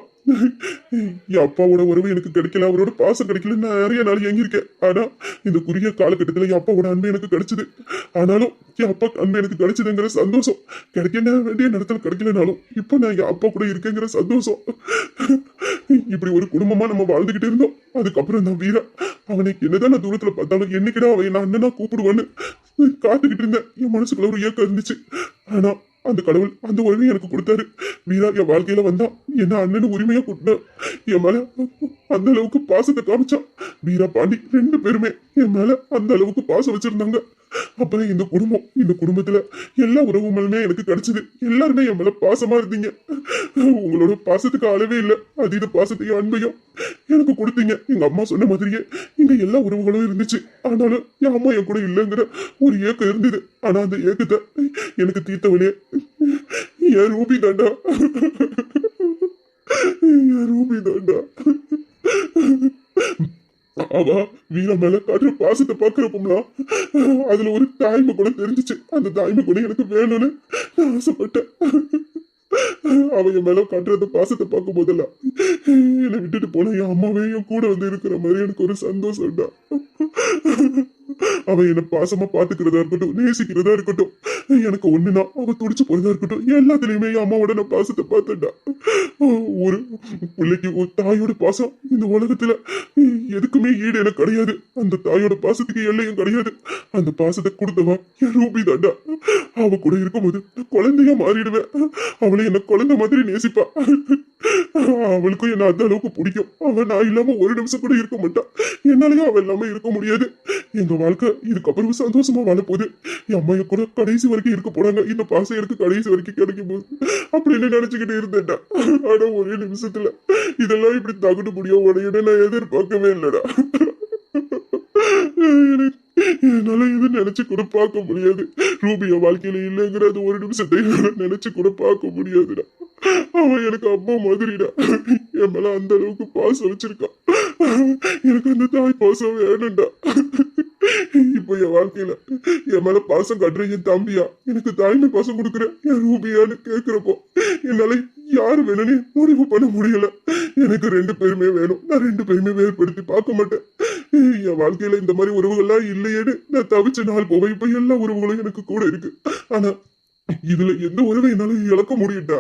என் அப்பாவோட உறவு எனக்கு கிடைக்கல, அவரோட பாசம் கிடைக்கல, நான் நிறைய நாள் ஏங்கியிருக்கேன். ஆனா இந்த குறுகிய காலகட்டத்துல என் அப்பாவோட அன்பு எனக்கு கிடைச்சது. ஆனாலும் என் அப்பா அன்பு எனக்கு கிடைச்சதுங்கிற சந்தோஷம் கிடைக்க வேண்டிய நேரத்துல கிடைக்கலனாலும் இப்ப நான் என் அப்பா கூட இருக்கேங்கிற சந்தோஷம். இப்படி ஒரு குடும்பமா நம்ம வாழ்ந்துகிட்டு இருந்தோம். அதுக்கப்புறம் தான் வீரா, அவனை என்னதான் நான் தூரத்துல பார்த்தாலும் என்னைக்கிடா அவன் நான் அண்ணனா கூப்பிடுவான்னு காத்துக்கிட்டு இருந்தேன். என் மனசுக்குள்ள ஒரு ஏக்கம் இருந்துச்சு. ஆனா அந்த கடவுள் அந்த உரிமையை எனக்கு கொடுத்தாரு. வீரா என் வாழ்க்கையில வந்தா என்ன அண்ணனு உரிமையா கொடுத்தார். என் மேல அந்த அளவுக்கு பாசத்தை காமிச்சான். வீரா, பாண்டி ரெண்டு பேருமே என் மேல அந்த அளவுக்கு பாசம் வச்சிருந்தாங்க. அப்புறம் இந்த குடும்பத்துல எல்லா உறவுகளுமே எனக்கு கிடைச்சது. எல்லாருமே என் மேல பாசமா இருந்தீங்க. உங்களோட பாசத்துக்கு அளவே இல்லை. அதீத பாசத்தையும் அன்பையும் எனக்கு கொடுத்தீங்க. எங்க அம்மா சொன்ன மாதிரியே இங்க எல்லா உறவுகளும் இருந்துச்சு. ஆனாலும் என் அம்மா என் கூட இல்லைங்கிற ஒரு ஏக்கம் இருந்தது. ஆனா அந்த ஏக்கத்தை எனக்கு தீர்த்தவனே என் ரூபி தாண்டா, என் ரூபி தாண்டா. அவ வீர மேல காட்டுற பாசத்தை பாக்குறப்போம்லாம் அதுல ஒரு தாய்மை கூட தெரிஞ்சிச்சு. அந்த தாய்மை கூட எனக்கு வேணும்னு நான் ஆசைப்பட்டேன். அவ என் மேல காட்டுறத பாசத்தை பார்க்கும் போதெல்லாம் என்னை விட்டுட்டு போன என் அம்மாவே என் கூட வந்து இருக்கிற மாதிரி எனக்கு ஒரு சந்தோஷம்டா. அவ என்ன பாசமா பாத்துக்கிறதா இருக்கட்டும், நேசிக்கிறதா இருக்கட்டும், எனக்கு ஒண்ணுனா அவ துடிச்சு போறதா இருக்கட்டும், எல்லாத்துலயுமே என் அம்மாவோட நான் பாசத்தை பார்த்தேன்டா. ஒரு பிள்ளைக்கு ஒரு தாயோட பாசம் இந்த உலகத்துல எதுக்குமே ஈடு எனக்கு கிடையாது. அந்த தாயோட பாசத்துக்கு எல்லையும் கிடையாது. அந்த பாசத்தை கொடுத்தவா என் ரூபி தாண்டா. அவ கூட இருக்கும்போது நான் குழந்தையா மாறிடுவேன். அவளை என்ன குழந்தை மாதிரி நேசிப்பா. அவளுக்கும் என்ன அந்த அளவுக்கு பிடிக்கும். அவன் நான் இல்லாம ஒரு நிமிஷம் கூட இருக்க மாட்டான். என்னாலயும் அவன் இல்லாம இருக்க முடியாது. எங்க வாழ்க்கை இதுக்கப்புறம் சந்தோஷமா வாழ போகுது. என் அம்மா கூட கடைசி வரைக்கும் இருக்க போறாங்க. இந்த பாசம் எனக்கு கடைசி வரைக்கும் கிடைக்கும் போது அப்படின்னு நினைச்சுக்கிட்டு இருந்தேன்டா. ஆனா ஒரே நிமிஷத்துல இதெல்லாம் இப்படி தகுடு முடியும் உடையன்னு நான் எதிர்பார்க்கவே இல்லடா. என்னால இது நினைச்சு கூட பார்க்க முடியாது. ரூபிய வாழ்க்கையில இல்லைங்கிறது ஒரு நிமிஷத்தை நினைச்சு கூட பார்க்க முடியாதுடா. அவன் எனக்கு அம்மா மாதிரிடா. என் மேல அந்த அளவுக்கு பாசம் வச்சிருக்கான். எனக்கு அந்த தாய் பாசம் வேணும்டா. இப்ப என் வாழ்க்கையில என் மேல பாசம் காட்டுற என் தம்பியா, எனக்கு தாய்மை பாசம் கொடுக்குற என் ரூபியான்னு கேக்குறப்போ என்னால யாரு வேணும்னு முடிவு பண்ண முடியல. எனக்கு ரெண்டு பேருமே வேணும். நான் ரெண்டு பேருமே வேறுபடுத்தி பார்க்க மாட்டேன். என் வாழ்க்கையில இந்த மாதிரி உறவுகள்லாம் இல்லையேன்னு நான் தவிச்ச நாள் போவேன். இப்ப எல்லா உறவுகளும் எனக்கு கூட இருக்கு. ஆனா இதுல எந்த உறவை என்னால இழக்க முடியும்டா.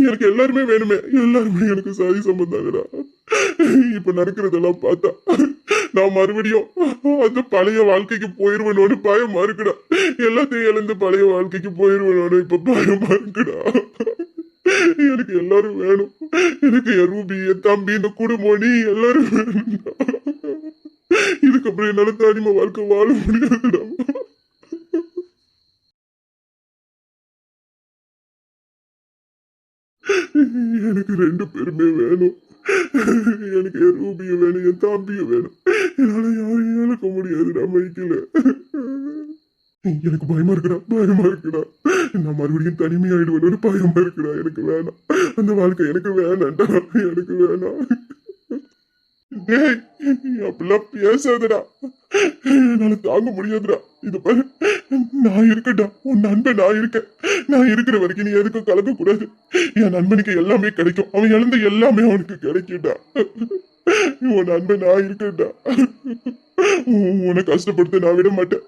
எனக்கு எல்லாருமே வேணுமே. எல்லாருமே எனக்கு சாதி சம்பந்தாங்கடா. இப்ப நடக்கிறதெல்லாம் பார்த்தா நான் மறுபடியும் அந்த பழைய வாழ்க்கைக்கு போயிருவேனோன்னு பயமா இருக்குடா. எல்லாத்தையும் இழந்து பழைய வாழ்க்கைக்கு போயிருவேனோன்னு இப்ப பயமா இருக்குடா. எனக்கு எல்லாரும் வேணும். எனக்கு என் ரூபி, என் தம்பி, இந்த குடும்பம், நீ எல்லாரும் வேணும்டா. இதுக்கப்புறம் என்னால தனிமை வாழ்க்கை வாழ முடியாதுடா. எனக்கு ரெண்டு பேருமே வேணும். எனக்கு என் ரூபியும் வேணும், என் தம்பியும் வேணும். என்னால யாரையும் இழக்க முடியாதுடா மைக்கில. எனக்கு பயமா இருக்குடா. நான் மறுபடியும் தனிமையாயிடுவேன் பயமா இருக்குடா. எனக்கு வேணாம். அந்த வாழ்க்கை எனக்கு வேணாம்டா. எனக்கு வேணாம். அப்படிலாம் பேசாதடா. என்னால தாங்க முடியாதுடா. இது பாரு, நான் இருக்கட்டா. உன் நண்பன் நான் இருக்கேன். நான் இருக்கிற வரைக்கும் நீ எதுக்கும் கலக்க கூடாது. என் நண்பனுக்கு எல்லாமே கிடைக்கும். அவன் இழந்த எல்லாமே அவனுக்கு கிடைக்கும்டா. உன் நண்பன் நான் இருக்கேன்டா. உன்னை கஷ்டப்படுத்த நான் விட மாட்டேன்.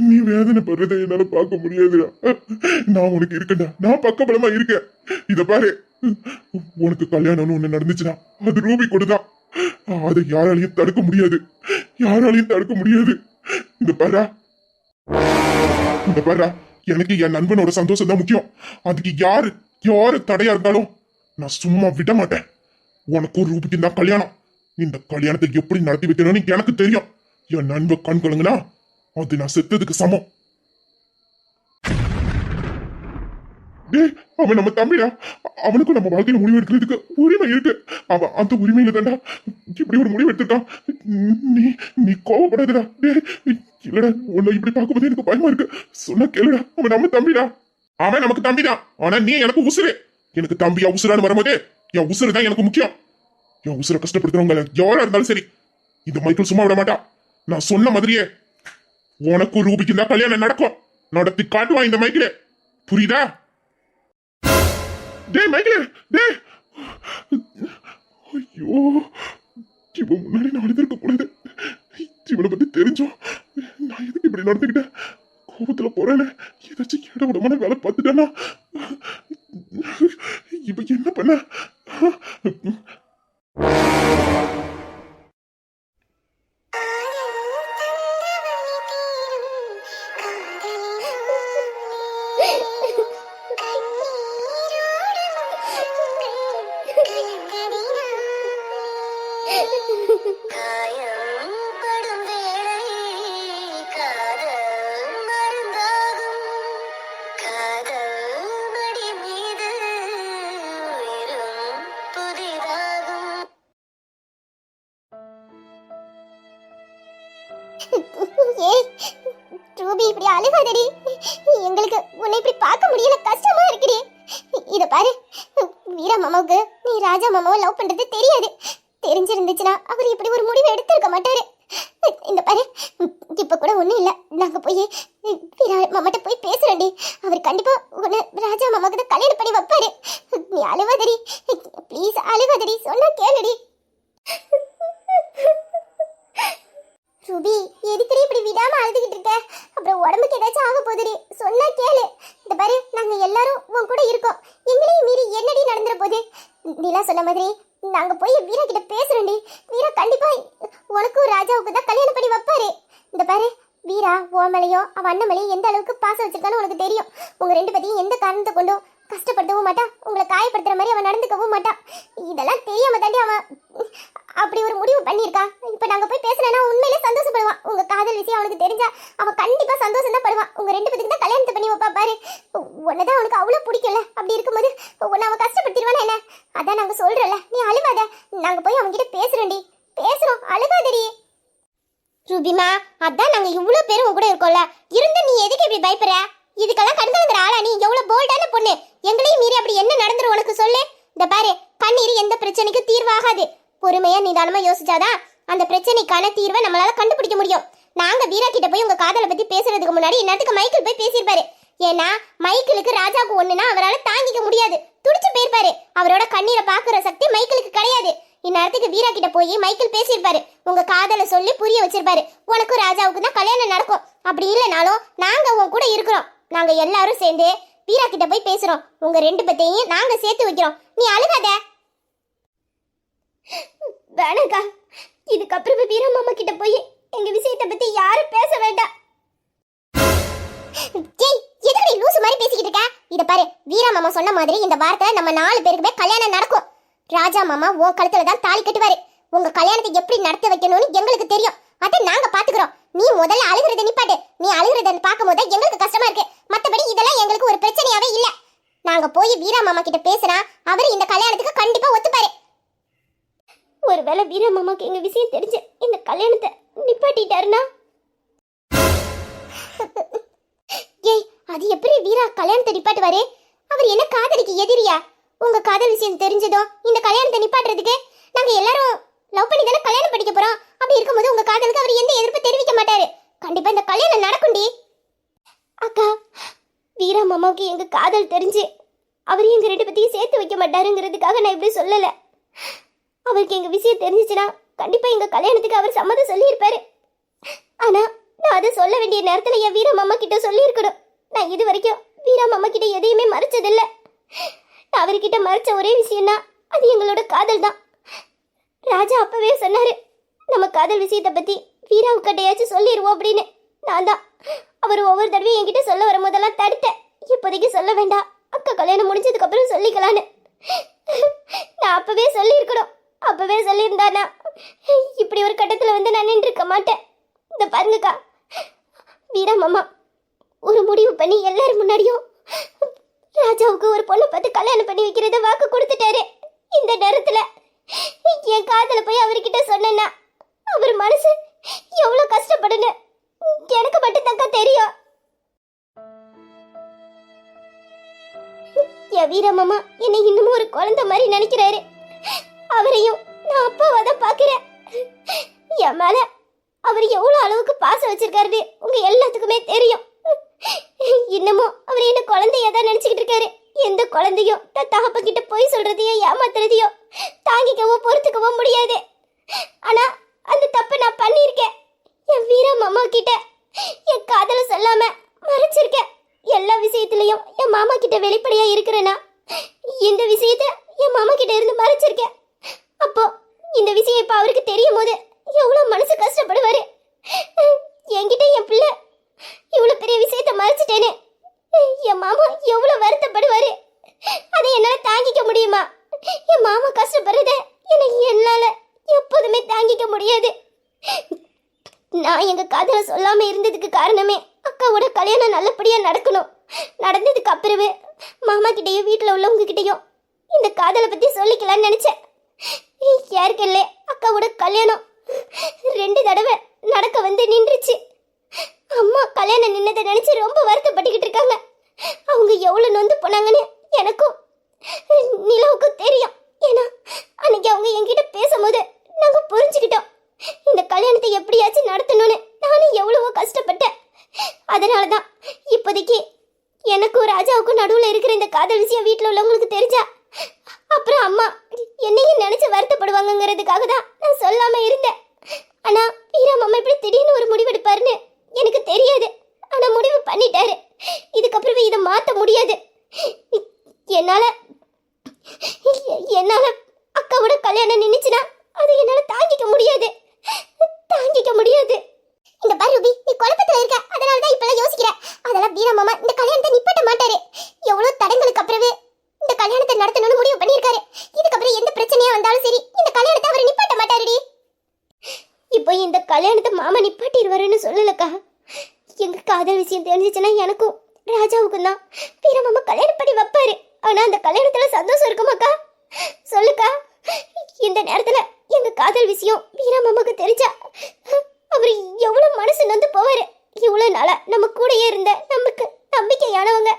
நீ வேதனைப்படுறதை என்னால பார்க்க முடியாதுடா. நான் உனக்கு இருக்கேன்டா. நான் பக்கபலமா இருக்கேன். இத பாரு, உனக்கு கல்யாணம்னு ஒண்ணு நடந்துச்சுன்னா அது ரூபி கொடுதான். அதை யாராலையும் தடுக்க முடியாது. யாராலையும் தடுக்க முடியாது. இந்த பாரா, இந்த பாரா, எனக்கு என் நண்பனோட சந்தோஷம் தான் முக்கியம். அதுக்கு யாரு தடையா இருந்தாலும் நான் சும்மா விட மாட்டேன். உனக்கும் ரூபிக்கு தான் கல்யாணம். இந்த கல்யாணத்தை எப்படி நடத்தி வைக்கணும்னு எனக்கு தெரியும். என் நண்பன் கண் கலங்குனா அது நான் செத்ததுக்கு சமம். டேய், அவன் நம்ம தம்பிடா. அவனுக்கும் நம்ம வாழ்க்கையில முடிவு எடுக்கிறதுக்கு உரிமை இருக்கு. அவன் அந்த உரிமையில தான்டா இப்படி ஒரு முடிவு எடுத்துட்டான். நீ கோவப்படாதடா. டேய், இல்லடா, உன்னை இப்படி பார்க்கும்போது எனக்கு பயமா இருக்கு. சொன்னா கேளுடா. அவன் நம்ம தம்பிடா. அவன் நமக்கு தம்பிதான். ஆனா நீ எனக்கு உசுரு. எனக்கு தம்பியா உசுரான்னு வரும்போது என் உசுறு தான் எனக்கு முக்கியம். என் உசுரை கஷ்டப்படுத்துறவங்க யாரா இருந்தாலும் சரி, இந்த மைக்கேல் சும்மா விட மாட்டா. நான் சொன்ன மாதிரியே உனக்கும் ரூபிக்கு தான் கல்யாணம் நடக்கும். நடத்தி காட்டுவான் இந்த மைக்கிலே. புரியுதா? டேய் மைக்கிலே, டேய். ஐயோ, இவன் முன்னாடி நான் இருந்திருக்க கூடாது. இவனை பத்தி தெரிஞ்சோம் நான் எதுக்கு இப்படி நடந்துக்கிட்டேன்? கோபத்துல போறேன்னு ஏதாச்சும் இட விடமான வேலை பார்த்துட்டேன்னா இப்ப என்ன பண்ண? ரூபி, இப்படி அழுகாதடி. எங்களுக்கு உன்னை இப்படி பார்க்க முடியல, கஷ்டமா இருக்குடி. இத பாரு, வீரா மாமாவுக்கு நீ ராஜா மாமாவை லவ் பண்றது தெரியாது. தெரிஞ்சிருந்துச்சுன்னா அவர் இப்படி ஒரு முடிவு எடுத்திருக்க மாட்டாரு. இந்த பாரு, இப்ப கூட ஒண்ணும் இல்ல, நாங்க போய் வீரா மாமாட்ட போய் பேசுறேன்டி. அவர் கண்டிப்பா உன்னை ராஜா மாமாவுக்கு தான் கல்யாணம் பண்ணி வைப்பாரு. நீ அழுவாதடி, ப்ளீஸ் அழுவாதடி, சொன்னா கேளுடி. ரூபி, எதுக்குடி இப்படி விடாம அழுதுகிட்டு இருக்க? அப்புறம் உடம்புக்கு ஏதாச்சும் ஆக போகுதுடி, சொன்னா கேளு. இந்த பாரு, நாங்க எல்லாரும் உன் கூட இருக்கோம். எங்களையும் மீறி என்னடி நடந்துற போகுது? நீலா சொன்ன மாதிரி நாங்க போய் வீரா கிட்ட பேசுறோம்டி. வீரா கண்டிப்பா உனக்கும் ராஜாவுக்கு தான் கல்யாணம் பண்ணி வைப்பாரு. இந்த பாரு, வீரா உன் மேலையும் அவன் அண்ணன் மேலையும் எந்த அளவுக்கு பாசம் வச்சிருக்கான்னு உனக்கு தெரியும். உங்க ரெண்டு பத்தியும் எந்த காரணத்தை கொண்டும் கஷ்டப்படுத்தவும் மாட்டான், உங்களை காயப்படுத்துற மாதிரி அவன் நடந்துக்கவும் மாட்டான். இதெல்லாம் தெரியாம தாண்டி அவன் அப்படி ஒரு முடிவு பண்ணியிருக்கா. இப்ப நாங்க போய் பேசலன்னா உண்மையிலே சந்தோஷப்படுவான். உங்க காதல் விஷயம் அவனுக்கு தெரிஞ்சா அவன் கண்டிப்பா சந்தோஷம் தான் படுவான். உங்க ரெண்டு பேருக்கு தான் கல்யாணத்தை பண்ணி வைப்பா பாரு. உன்னதான் அவனுக்கு அவ்வளவு பிடிக்கல. அப்படி இருக்கும்போது உன்னை அவன் கஷ்டப்படுத்திடுவானா என்ன? அதான் நாங்க சொல்றோம்ல, நீ அழுவாத. நாங்க போய் அவங்க கிட்ட பேசுறோம்டி, பேசுறோம், அழுகாதடி. ரூபிமா, அதான் நாங்க இவ்வளவு பேரும் உங்க கூட இருக்கோம்ல, இருந்து நீ எதுக்கு இப்படி பயப்படுற? இதுக்கெல்லாம் கண்ணுங்கிற ஆளா நீ? எவ்வளவு போல்டான பொண்ணு. எங்களையும் மீறி அப்படி என்ன நடந்துரும் உனக்கு சொல்லு. இந்த பாரு, கண்ணீர் எந்த பிரச்சனைக்கும் தீர்வாகாது. பொறுமையா நிதானமா யோசிச்சாதான் அந்த பிரச்சனைக்கான தீர்வை நம்மளால கண்டுபிடிக்க முடியும். நாங்க வீரா கிட்ட போய் உங்க காதலை பத்தி பேசுறதுக்கு முன்னாடி என்னத்துக்கு மைக்கேல் போய் பேசியிருப்பாரு. ஏன்னா மைக்கேலுக்கு ராஜாவுக்கு ஒண்ணுனா அவரால் தாங்கிக்க முடியாது, துடிச்சு போயிருப்பாரு. அவரோட கண்ணீரை பாக்குற சக்தி மைக்கேலுக்கு கிடையாது. இந்நேரத்துக்கு வீரா கிட்ட போய் மைக்கேல் பேசியிருப்பாரு, உங்க காதலை சொல்லி புரிய வச்சிருப்பாரு. உனக்கும் ராஜாவுக்கு தான் கல்யாணம் நடக்கும். அப்படி இல்லைனாலும் நாங்க உன் கூட இருக்கிறோம். நாங்க எல்லாரும் சேர்ந்து வீரா கிட்ட போய் பேசுறோம். உங்க ரெண்டு பேத்தையும் நாங்க சேர்த்து வைக்கிறோம். நீ அழுகாத. வேணாக்கா, இதுக்கப்புறமே வீரா மாமா கிட்ட போய் எங்க விஷயத்தை பத்தி யாரும் பேச வேண்டாம். ஏய், எதுக்கு நீ லூசு மாதிரி பேசிக்கிட்டு இருக்க? இத பாரு, வீரா மாமா சொன்ன மாதிரி இந்த வாரத்துல நம்ம 4 பேருக்குமே கல்யாணம் நடக்கும். ராஜா மாமா உன் கழுத்துல தான் தாலி கட்டுவாரு. உங்க கல்யாணத்தை எப்படி நடத்த வைக்கணும்னு எங்களுக்கு தெரியும். அதை நாங்க பாத்துக்கிறோம். நீ முதல்ல அழுகுறத நிப்பாட்டு. நீ அழுகுறத பார்க்கும்போது எங்களுக்கு கஷ்டமா இருக்கு. மத்தபடி இதெல்லாம் எங்களுக்கு ஒரு பிரச்சனையாவே இல்ல. நாங்க போய் வீரா மாமா கிட்ட பேசினா அவரு இந்த கல்யாணத்துக்கு கண்டிப்பா ஒத்துப்பாரு. ஒருவேளை வீரா மாமாக்கு எங்க விஷயம் தெரிஞ்சு இந்த கல்யாணத்தை நிப்பாட்டிட்டாருன்னா? ஏய், அது எப்படி வீரா கல்யாணத்தை நிப்பாட்டுவாரு? அவர் என்ன காதலிக்கு எதிரியா? உங்க காதல் விஷயம் தெரிஞ்சதும் இந்த கல்யாணத்தை நிப்பாட்டுறதுக்கு நாங்க எல்லாரும் லவ் பண்ணி தானே கல்யாணம் பண்ணிக்க போறோம். அப்படி இருக்கும்போது உங்க காதலுக்கு அவர் எந்த எதிர்ப்பு தெரிவிக்க மாட்டாரு. கண்டிப்பா இந்த கல்யாணம் நடக்கும்டி. அக்கா, வீரா மாமாவுக்கு எங்க காதல் தெரிஞ்சு அவர் எங்க ரெண்டு பத்தியும் சேர்த்து வைக்க மாட்டாருங்கிறதுக்காக நான் இப்படி சொல்லல. அவருக்கு எங்க விஷயம் தெரிஞ்சிச்சுன்னா கண்டிப்பா எங்க கல்யாணத்துக்கு அவர் சம்மதம் சொல்லியிருப்பாரு. ஆனா நான் அதை சொல்ல வேண்டிய நேரத்துல என் வீரா மாமா கிட்ட சொல்லியிருக்கணும். நான் இது வரைக்கும் வீரா மாமா கிட்ட எதையுமே மறைச்சதில்ல. நான் அவர்கிட்ட மறைச்ச ஒரே விஷயம்னா அது எங்களோட காதல் தான். ராஜா அப்பவே சொன்னாரு, நம்ம காதல் விஷயத்தை பத்தி வீராவுக்கிட்டையாச்சும் சொல்லிடுவோம் அப்படின்னு. நான் தான் அவர் ஒவ்வொரு தடவையும் என்கிட்ட சொல்ல வரும்போதெல்லாம் தடுத்தேன். இப்போதைக்கு சொல்ல வேண்டாம், அக்கா கல்யாணம் முடிஞ்சதுக்கு அப்புறம் சொல்லிக்கலான்னு. நான் அப்பவே சொல்லியிருக்கணும். அப்பவே சொல்லியிருந்தானா இப்படி ஒரு கட்டத்துல வந்து நான் நின்று இருக்க மாட்டேன். இந்த பாருங்கக்கா, வீரா மாமா ஒரு முடிவு பண்ணி எல்லாரும் முன்னாடியும் ராஜாவுக்கு ஒரு பொண்ணை பார்த்து கல்யாணம் பண்ணி வைக்கிறத வாக்கு கொடுத்துட்டாரு. இந்த நேரத்துல என் காதல போய் அவர்கிட்ட சொன்னேன்னா அவர் மனசு எவ்வளவு கஷ்டப்படுன்னு எனக்கு மட்டும் தக்கா தெரியும். என் வீரா மாமா என்னை இன்னமும் ஒரு குழந்தை மாதிரி நினைக்கிறாரு. அவரையும் நான் அப்பாவை தான் பாக்குறேன். என் மேல அவர் எவ்வளவு அளவுக்கு பாசம் வச்சிருக்காரு உங்க எல்லாத்துக்குமே தெரியும். இன்னமும் அவர் என்ன குழந்தையா தான் நினைச்சுக்கிட்டு இருக்காரு. எந்த குழந்தையும் தன் தகப்ப கிட்ட போய் சொல்றதையோ ஏமாத்துறதையோ தாங்கிக்கவோ பொறுத்துக்கவோ முடியாது. ஆனா அந்த தப்பை நான் பண்ணியிருக்கேன். என் வீரா மாமா கிட்ட என் காதல சொல்லாம மறைச்சிருக்கேன். எல்லா விஷயத்திலையும் என் மாமா கிட்ட வெளிப்படையா இருக்கிறேன்னா இந்த விஷயத்த என் மாமா கிட்ட இருந்து மறைச்சிருக்கேன். அப்போ இந்த விஷயம் இப்ப அவருக்கு தெரியும் போது எவ்வளவு மனசு கஷ்டப்படுவாரு. என்கிட்ட என் பிள்ளை இவ்வளவு பெரிய விஷயத்த மறைச்சிட்டேன்னு என் மாமா எவ்வளவு வருத்தப்படுவாரு. அதை என்னால தாங்கிக்க முடியுமா? என் மாமா கஷ்டப்படுறத என்னால எப்போதுமே தாங்கிக்க முடியாது. நான் எங்க காதல சொல்லாம இருந்ததுக்கு காரணமே அக்காவோட கல்யாணம் நல்லபடியா நடக்கணும். நடந்ததுக்கு அப்புறமே மாமா கிட்டயும் வீட்டுல உள்ளவங்க கிட்டயும் இந்த காதலை பத்தி சொல்லிக்கலாம்னு நினைச்சேன். யாருக்கல்ல அக்காவோட கல்யாணம் 2 தடவை நடக்க வந்து நின்றுச்சு. அம்மா கல்யாணம் நின்னதை நினைச்சு ரொம்ப வருத்தப்பட்டுக்கிட்டு இருக்காங்க. அவங்க எவ்வளவு நொந்து போனாங்கன்னு எனக்கும் நிலவுக்கும் தெரியும். ஏன்னா அன்னைக்கு அவங்க என்கிட்ட பேசும்போது நாங்க புரிஞ்சுக்கிட்டோம் இந்த கல்யாணத்தை எப்படியாச்சும் நடத்தணும்னு. நானும் எவ்வளவோ கஷ்டப்பட்டேன். அதனாலதான் இப்போதைக்கு எனக்கும் ராஜாவுக்கும் நடுவுல இருக்கிற இந்த காதல் விஷயம் வீட்டுல உள்ளவங்களுக்கு தெரிஞ்சா அப்புறம் அம்மா என்னையும் நினைச்சு வருத்தப்படுவாங்கிறதுக்காக தான் நான் சொல்லாம இருந்தேன். ஆனா வீரா மாமா இப்படி திடீர்னு ஒரு முடிவெடுப்பாருன்னு எனக்கு தெரியாது. ஆனா முடிவு பண்ணிட்டாரு. இதுக்கப்புறமே இதை மாத்த முடியாது. என்னால அக்காவோட கல்யாணம் நின்னுச்சுன்னா அதை என்னால தாங்கிக்க முடியாது. இந்த பாரு ரூபி, நீ குழப்பத்துல இருக்க. அதனால தான் இப்பெல்லாம் யோசிக்கிற. அதெல்லாம் வீரா மாமா இந்த கல்யாணத்தை நிப்பாட்ட மாட்டாரு. எவ்வளவு தடங்களுக்கு அப்புறமே இந்த கல்யாணத்தை நடத்தணும்னு முடிவு பண்ணியிருக்காரு. இதுக்கப்புறம் எந்த பிரச்சனையா வந்தாலும் சரி இந்த கல்யாணத்தை அவர் நிப்பாட்ட மாட்டாருடி. இப்போ இந்த கல்யாணத்தை மாமா நிப்பாட்டிடுவாருன்னு சொல்லலக்கா. எங்க காதல் விஷயம் தெரிஞ்சிச்சுன்னா எனக்கும் ராஜாவுக்கும் தான் வீரா மாமா கல்யாணம் பண்ணி வைப்பாரு. ஆனா அந்த கல்யாணத்துல சந்தோஷம் இருக்குமாக்கா? சொல்லுக்கா. இந்த நேரத்துல எங்க காதல் விஷயம் வீரா மாமாக்கு தெரிஞ்சா அவர் எவ்வளவு மனசு நொந்து போவாரு. இவ்வளவு நாளா நம்ம கூடயே இருந்த நமக்கு நம்பிக்கையானவங்க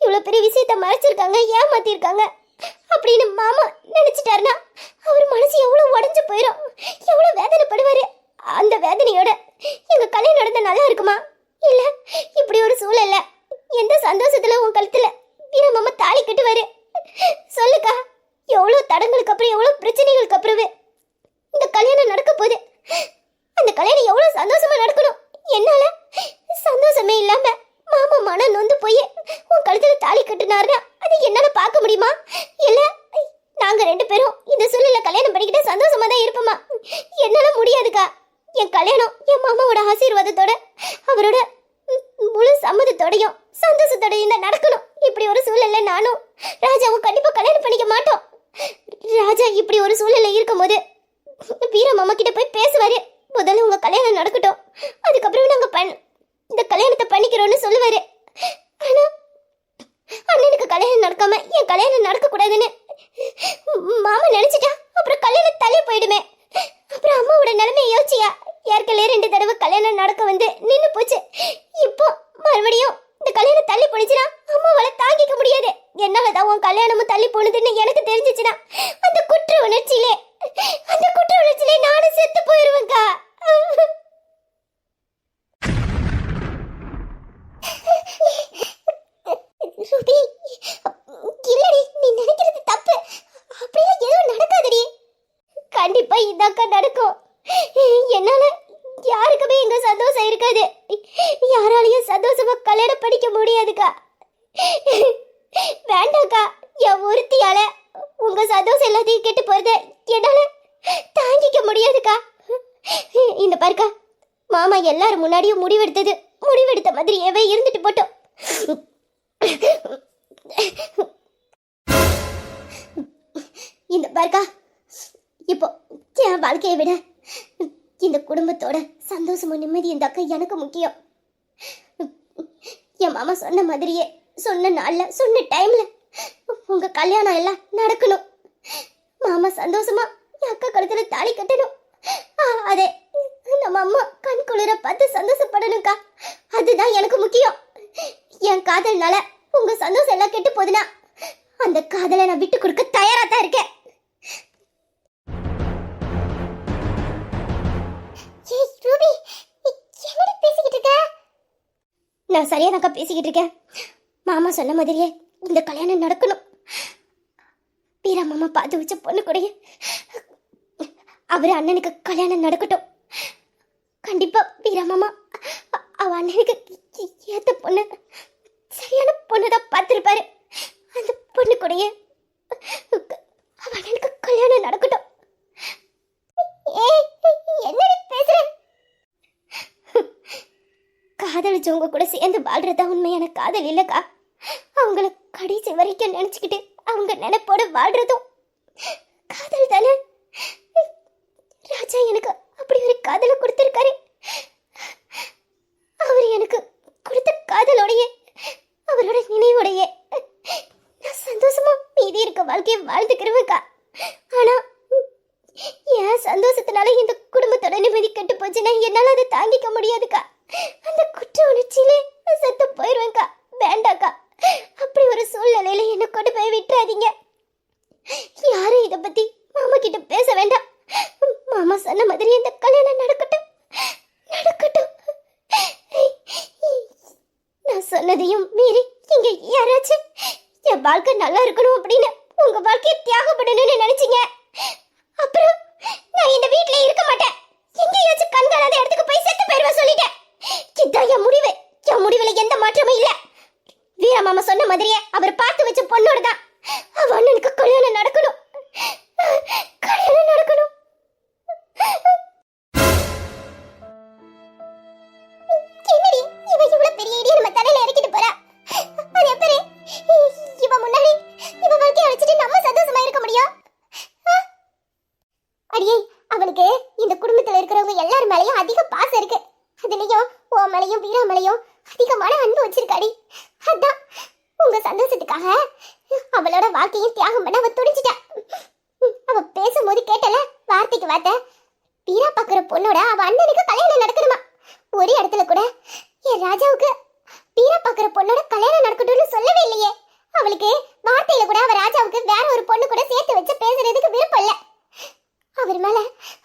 இவ்வளவு பெரிய விஷயத்த மறைச்சிருக்காங்க, ஏமாத்திருக்காங்க அப்படின்னு மாமா நினைச்சிட்டாருன்னா அவர் மனசு எவ்வளவு உடைஞ்சு போயிடும், எவ்வளவு வேதனைப்படுவாரு. அந்த வேதனையோட எங்க கல்யாணம் நடந்த நல்லா இருக்குமா? இல்ல இப்படி ஒரு சூழல்ல எந்த சந்தோஷத்துல உன் கழுத்துல வீரா மாமா தாலி கட்டுவாரு? சொல்லுக்கா. எவ்வளவு தடங்களுக்கு அப்புறம் எவ்வளவு பிரச்சனைகளுக்கு அப்புறமே இந்த கல்யாணம் நடக்க போகுது. அந்த கல்யாணம் எவ்வளவு சந்தோஷமா நடக்கணும். என்னால சந்தோஷமே இல்லாம மாமா மனம் நொந்து போய் உன் கழுத்துல தாலி கட்டுனாருன்னா அது என்னால பார்க்க முடியுமா? இல்ல நாங்க 2 பேரும் இந்த சூழல்ல கல்யாணம் பண்ணிக்கிட்டு சந்தோஷமா தான் இருப்போமா? என்னால முடியாதுக்கா. என் கல்யாணம் என் மாமாவோட ஆசீர்வாதத்தோட அவரோட முழு சம்மதத்தோடையும் சந்தோஷத்தோடையும் தான் நடக்கணும். இப்படி ஒரு சூழல்ல நானும் ராஜாவும் கண்டிப்பா கல்யாணம் பண்ணிக்க மாட்டோம். ராஜா இப்படி ஒரு சூழல்ல இருக்கும் போது வீரா மாமா கிட்ட போய் பேசுவாரு. முதல்ல உங்க கல்யாணம் நடக்கட்டும், அதுக்கப்புறம் நாங்க இந்த கல்யாணத்தை பண்ணிக்கிறோம்னு சொல்லுவாரு. ஆனா அண்ணனுக்கு கல்யாணம் நடக்காம என் கல்யாணம் நடக்க கூடாதுன்னு மாமா நினைச்சிட்டா அப்புறம் கல்யாணம் தள்ளி போயிடுமே. அப்புறம் அம்மாவோட நிலைமையை யோசிச்சியா? ஏற்கனவே 2 தடவை கல்யாணம் நடக்க வந்து நின்னு போச்சு. இப்போ மறுபடியும் இந்த கல்யாணம் தள்ளி போனுச்சுன்னா அம்மாவால தாங்கிக்க முடியாது. என்னாலதான் உன் கல்யாணமும் தள்ளி போனதுன்னு எனக்கு தெரிஞ்சிச்சுன்னா அந்த குற்ற உணர்ச்சியிலே நானும் செத்து போயிருவேன்க்கா. ரூபி, இல்லடி, நீ நினைக்கிறது தப்பு. அப்படிலாம் எதுவும் நடக்காதடி. கண்டிப்பா தாக்கா நடக்கும். என்னால யாருக்குமே எங்க சந்தோஷம் இருக்காது. யாராலையும் சந்தோஷமா கல்யாணம் படிக்க முடியாதுக்கா. வேண்டாக்கா, என் ஒருத்தியால உங்க சந்தோஷம் எல்லாத்தையும் கெட்டு போறத என்னால தாங்கிக்க முடியாதுக்கா. இந்த பாருக்கா, மாமா எல்லாரும் முன்னாடியும் முடிவெடுத்த மாதிரி எவை இருந்துட்டு போட்டோம். இந்த பாருக்கா, இப்போ என் வாழ்க்கையை விட இந்த குடும்பத்தோட சந்தோஷமும் நிம்மதி இந்த அக்கா எனக்கு முக்கியம். என் மாமா சொன்ன மாதிரியே சொன்ன நாள்ல சொன்ன டைம்ல உங்க கல்யாணம் எல்லாம் நடக்கணும். மாமா சந்தோஷமா என் அக்கா கழுத்துல தாலி கட்டணும். அதே நம்ம அம்மா கண் குளிர பார்த்து சந்தோஷப்படணும்க்கா. அதுதான் எனக்கு முக்கியம். என் காதல்னால உங்க சந்தோஷம் எல்லாம் கெட்டு போகுதுன்னா அந்த காதலை நான் விட்டு கொடுக்க தயாரா தான் இருக்கேன். நான் சரியா தாக்கா பேசிக்கிட்டு இருக்கேன். மாமா சொன்ன மாதிரியே இந்த கல்யாணம் நடக்கணும். வீரா மாமா பார்த்து வச்ச பொண்ணு கூட அவரு அண்ணனுக்கு கல்யாணம் நடக்கட்டும். கண்டிப்பா வீரா மாமா அவ அண்ணனுக்கு ஏத்த பொண்ணு, சரியான பொண்ணுதான் பார்த்திருப்பாரு. அந்த பொண்ணு கூடயே அவ அண்ணனுக்கு கல்யாணம் நடக்கட்டும். என்னடி பேசுற? காதலிச்சவங்க கூட சேர்ந்து வாழ்றதா உண்மையான காதல் இல்லக்கா. அவங்கள கடைசி வரைக்கும் நினைச்சுக்கிட்டு அவங்க நினைப்போட வாழ்றதும் காதல் தானே. ராஜா எனக்கு அப்படி ஒரு காதலை கொடுத்திருக்காரு. அவர் எனக்கு கொடுத்த காதலோடைய அவரோட நினைவோடைய நான் சந்தோஷமா மீதி இருக்க வாழ்க்கையை வாழ்ந்துக்கிறேன்க்கா. ஆனா என் சந்தோஷத்தினால இந்த குடும்பத்தோட நிம்மதி கெட்டு போச்சுன்னா என்னால அதை தாங்கிக்க முடியாதுக்கா. அந்த குற்ற உணர்ச்சியிலே செத்து போயிருவேன்க்கா. வேண்டாக்கா, அப்படி ஒரு சூழ்நிலையில என்ன கொண்டு போய் விட்டுறாதீங்க. யாரும் இதை பத்தி மாமா கிட்ட பேச வேண்டாம். மாமா சொன்ன மாதிரி இந்த கல்யாணம் நடக்கட்டும். நான் சொன்னதையும் மீறி இங்க யாராச்சும் என் வாழ்க்கை நல்லா இருக்கணும் அப்படின்னு உங்க வாழ்க்கையை தியாகப்படணும்னு நினைச்சீங்க, அப்புறம் நான் இந்த வீட்ல இருக்க மாட்டேன். எங்கேயாச்சும் கண்காணாத இடத்துக்கு போய் செத்து போயிருவேன் சொல்லிட்டேன். இதான் என் முடிவு. என் முடிவுல எந்த மாற்றமும் இல்ல. வீரா மாமா சொன்ன மாதிரியே அவர் பார்த்து வச்ச பொண்ணோட தான் அவ அண்ணனுக்கு கல்யாணம் நடக்கணும். கல்யாணம் நடக்கணும். என்னடி இவ இவ்வளவு பெரிய ஐடியா நம்ம தலையில இறக்கிட்டு போறா? அது எப்படி இவ முன்னாடி இவ வாழ்க்கையை அழிச்சிட்டு நம்ம சந்தோஷமா இருக்க முடியும்? அடியே, அவளுக்கு இந்த குடும்பத்துல இருக்கிறவங்க எல்லாரும் மேலயும் அதிக பாசம் இருக்கு. அதுலயும் ஓ மேலையும் வீரா மேலையும் அதிகமான அன்பு வச்சிருக்காடி. அதான் உங்க சந்தோஷத்துக்காக அவளோட வாழ்க்கையும் தியாகம் பண்ண அவ துடிச்சிட்டா. அவ பேசும்போது கேட்டல வார்த்தைக்கு வார்த்தை, வீரா பாக்குற பொண்ணோட அவ அண்ணனுக்கு கல்யாணம் நடக்கணுமா. ஒரு இடத்துல கூட என் ராஜாவுக்கு வீரா பாக்குற பொண்ணோட கல்யாணம் நடக்கட்டும்னு சொல்லவே இல்லையே. அவளுக்கு வார்த்தையில கூட அவ ராஜாவுக்கு வேற ஒரு பொண்ணு கூட சேர்த்து வச்சு பேசுறதுக்கு விருப்பம் இல்ல. அவர் மேல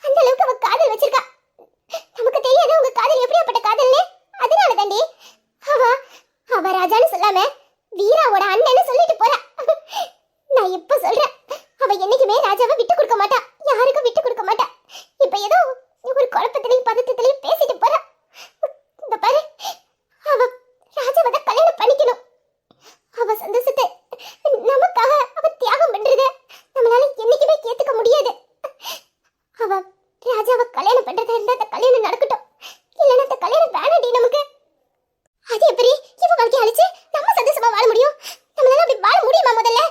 அந்த அளவுக்கு அவ காதல் வச்சிருக்கா. நமக்கு தெரியாத உங்க காதல் எப்படியாப்பட்ட காதல்னு. அதனால தாண்டி அவ ராஜான்னு சொல்லாம வீராவோட அண்ணன்னு சொல்லிட்டு போறா. நான் இப்ப சொல்றேன், அவ என்னைக்குமே ராஜாவை விட்டு கொடுக்க மாட்டா. யாருக்கும் விட்டு கொடுக்க மாட்டா. இப்ப ஏதோ ஒரு குழப்பத்திலையும் பதட்டத்திலையும் பேசிட்டு போறா. இந்த பாரு, அவ ராஜாவை தான் கல்யாணம் பண்ணிக்கணும். அவ சந்தோஷத்தை நமக்காக அவ தியாகம் பண்றத நம்மளால என்னைக்குமே கேத்துக்க முடியாது. அவ ராஜாவை கல்யாணம் பண்றதா இருந்தா அந்த கல்யாணம் நடக்கட்டும். இல்லைன்னா அந்த கல்யாணம் வேணாடி நமக்கு. அது எப்படி இவ வாழ்க்கையை அழிச்சு நம்ம சந்தோஷமா வாழ முடியும்? நம்மளால அப்படி வாழ முடியுமா? முதல்ல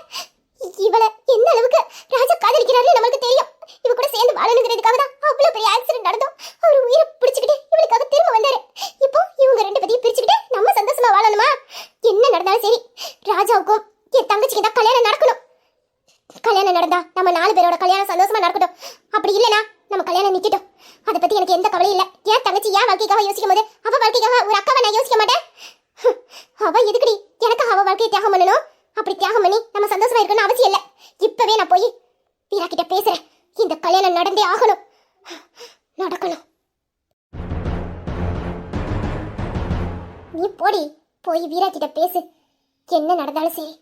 இவளை எந்த அளவுக்கு ராஜா காதலிக்கிறாருன்னு நமக்கு தெரியும். இவ கூட சேர்ந்து வாழணுங்கிறதுக்காக தான் அவ்வளவு பெரிய ஆக்சிடென்ட் நடந்தோம். அவர் உயிரை பிடிச்சுக்கிட்டு இவளுக்காக திரும்ப வந்தாரு. இப்போ இவங்க ரெண்டு பேரையும் பிரிச்சுக்கிட்டு நம்ம சந்தோஷமா வாழணுமா? என்ன நடந்தாலும் சரி, ராஜாவுக்கும் என் தங்கச்சிக்கு தான் கல்யாணம் நடக்கணும். கல்யாணம் நடந்தா நம்ம 4 பேரோட கல்யாணம் சந்தோஷமா நடக்கட்டும். அப்படி இல்லைனா நம்ம கல்யாணம் நிக்கட்டும். அதை பத்தி எனக்கு எந்த கவலையும் இல்ல. என் தங்கச்சி என் வாழ்க்கைக்காக யோசிக்கும் போது அவ வாழ்க்கைக்காக ஒரு அக்காவை நான் யோசிக்க மாட்டேன். அவ எதுக்குடி எனக்கு அவ வாழ்க்கையை தியாகம் பண்ணணும்? அப்படி தியாகம் பண்ணி நம்ம சந்தோஷமா இருக்கணும்னு அவசியம் இல்ல. இப்பவே நான் போய் வீரா கிட்ட பேசுறேன். இந்த கல்யாணம் நடந்தே ஆகணும், நடக்கணும். நீ போடி, போய் வீரா கிட்ட பேசு. என்ன நடந்தாலும் சரி,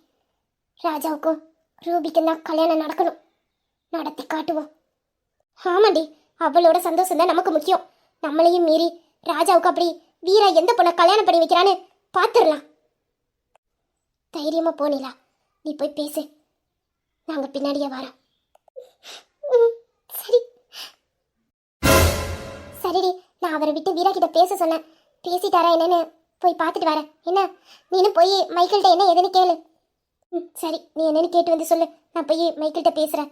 ராஜாவுக்கும் ரூபிக்கும் தான் கல்யாணம் நடக்கணும். நடத்தி காட்டுவோம். ஆமாண்டி, அவளோட சந்தோஷம் தான் நமக்கு முக்கியம். நம்மளையும் மீறி ராஜாவுக்கு அப்படி வீரா எந்த பொண்ணை கல்யாணம் பண்ணி வைக்கிறான்னு பாத்துடலாம். தைரியமா போனீலா, நீ போய் பேசு, நாங்க பின்னாடியே வரோம். சரி சரிடி, நான் அவரை விட்டு வீரா கிட்ட பேச சொன்னேன். பேசிட்டாரா என்னன்னு போய் பார்த்துட்டு வரேன். என்ன, நீனும் போய் மைக்கிள்கிட்ட என்ன எதுன்னு கேளு. சரி, நீ என்னன்னு கேட்டு வந்து சொல்லு, நான் போய் மைக்கிள்கிட்ட பேசுறேன்.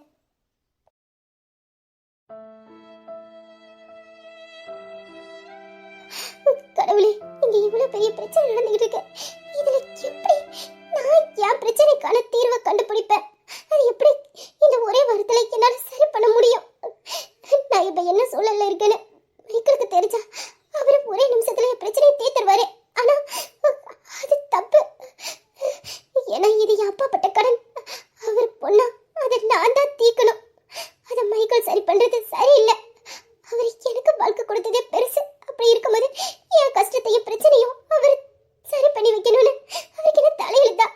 கடவுளே, இங்க இவ்வளவு பெரிய பிரச்சனை நடந்துகிட்டு இருக்கு. இதுல எப்படி நான் என் பிரச்சனைக்கான தீர்வை கண்டுபிடிப்பேன்? அது எப்படி இந்த ஒரே வாரத்துல என்னால சரி பண்ண முடியும்? நான் இப்ப என்ன சூழல்ல இருக்கேன்னு மைக்கிளுக்கு தெரிஞ்சா அவரு ஒரே நிமிஷத்துல என் பிரச்சனையை தீர்த்துருவாரு. ஆனா அது தப்பு. ஏன்னா இது என் அப்பா பட்ட கடன். அவர் பொண்ணா, அதை நான் தான் தீர்க்கணும். அதை மைக்கிள் சரி பண்றது சரியில்லை. அவர் எனக்கு வாழ்க்கை கொடுத்ததே பெருசு. அப்படி இருக்கும்போது என் கஷ்டத்தையும் பிரச்சனையும் அவர் சரி பண்ணி வைக்கணும்னு அவருக்கு என்ன தலையெழுத்தா?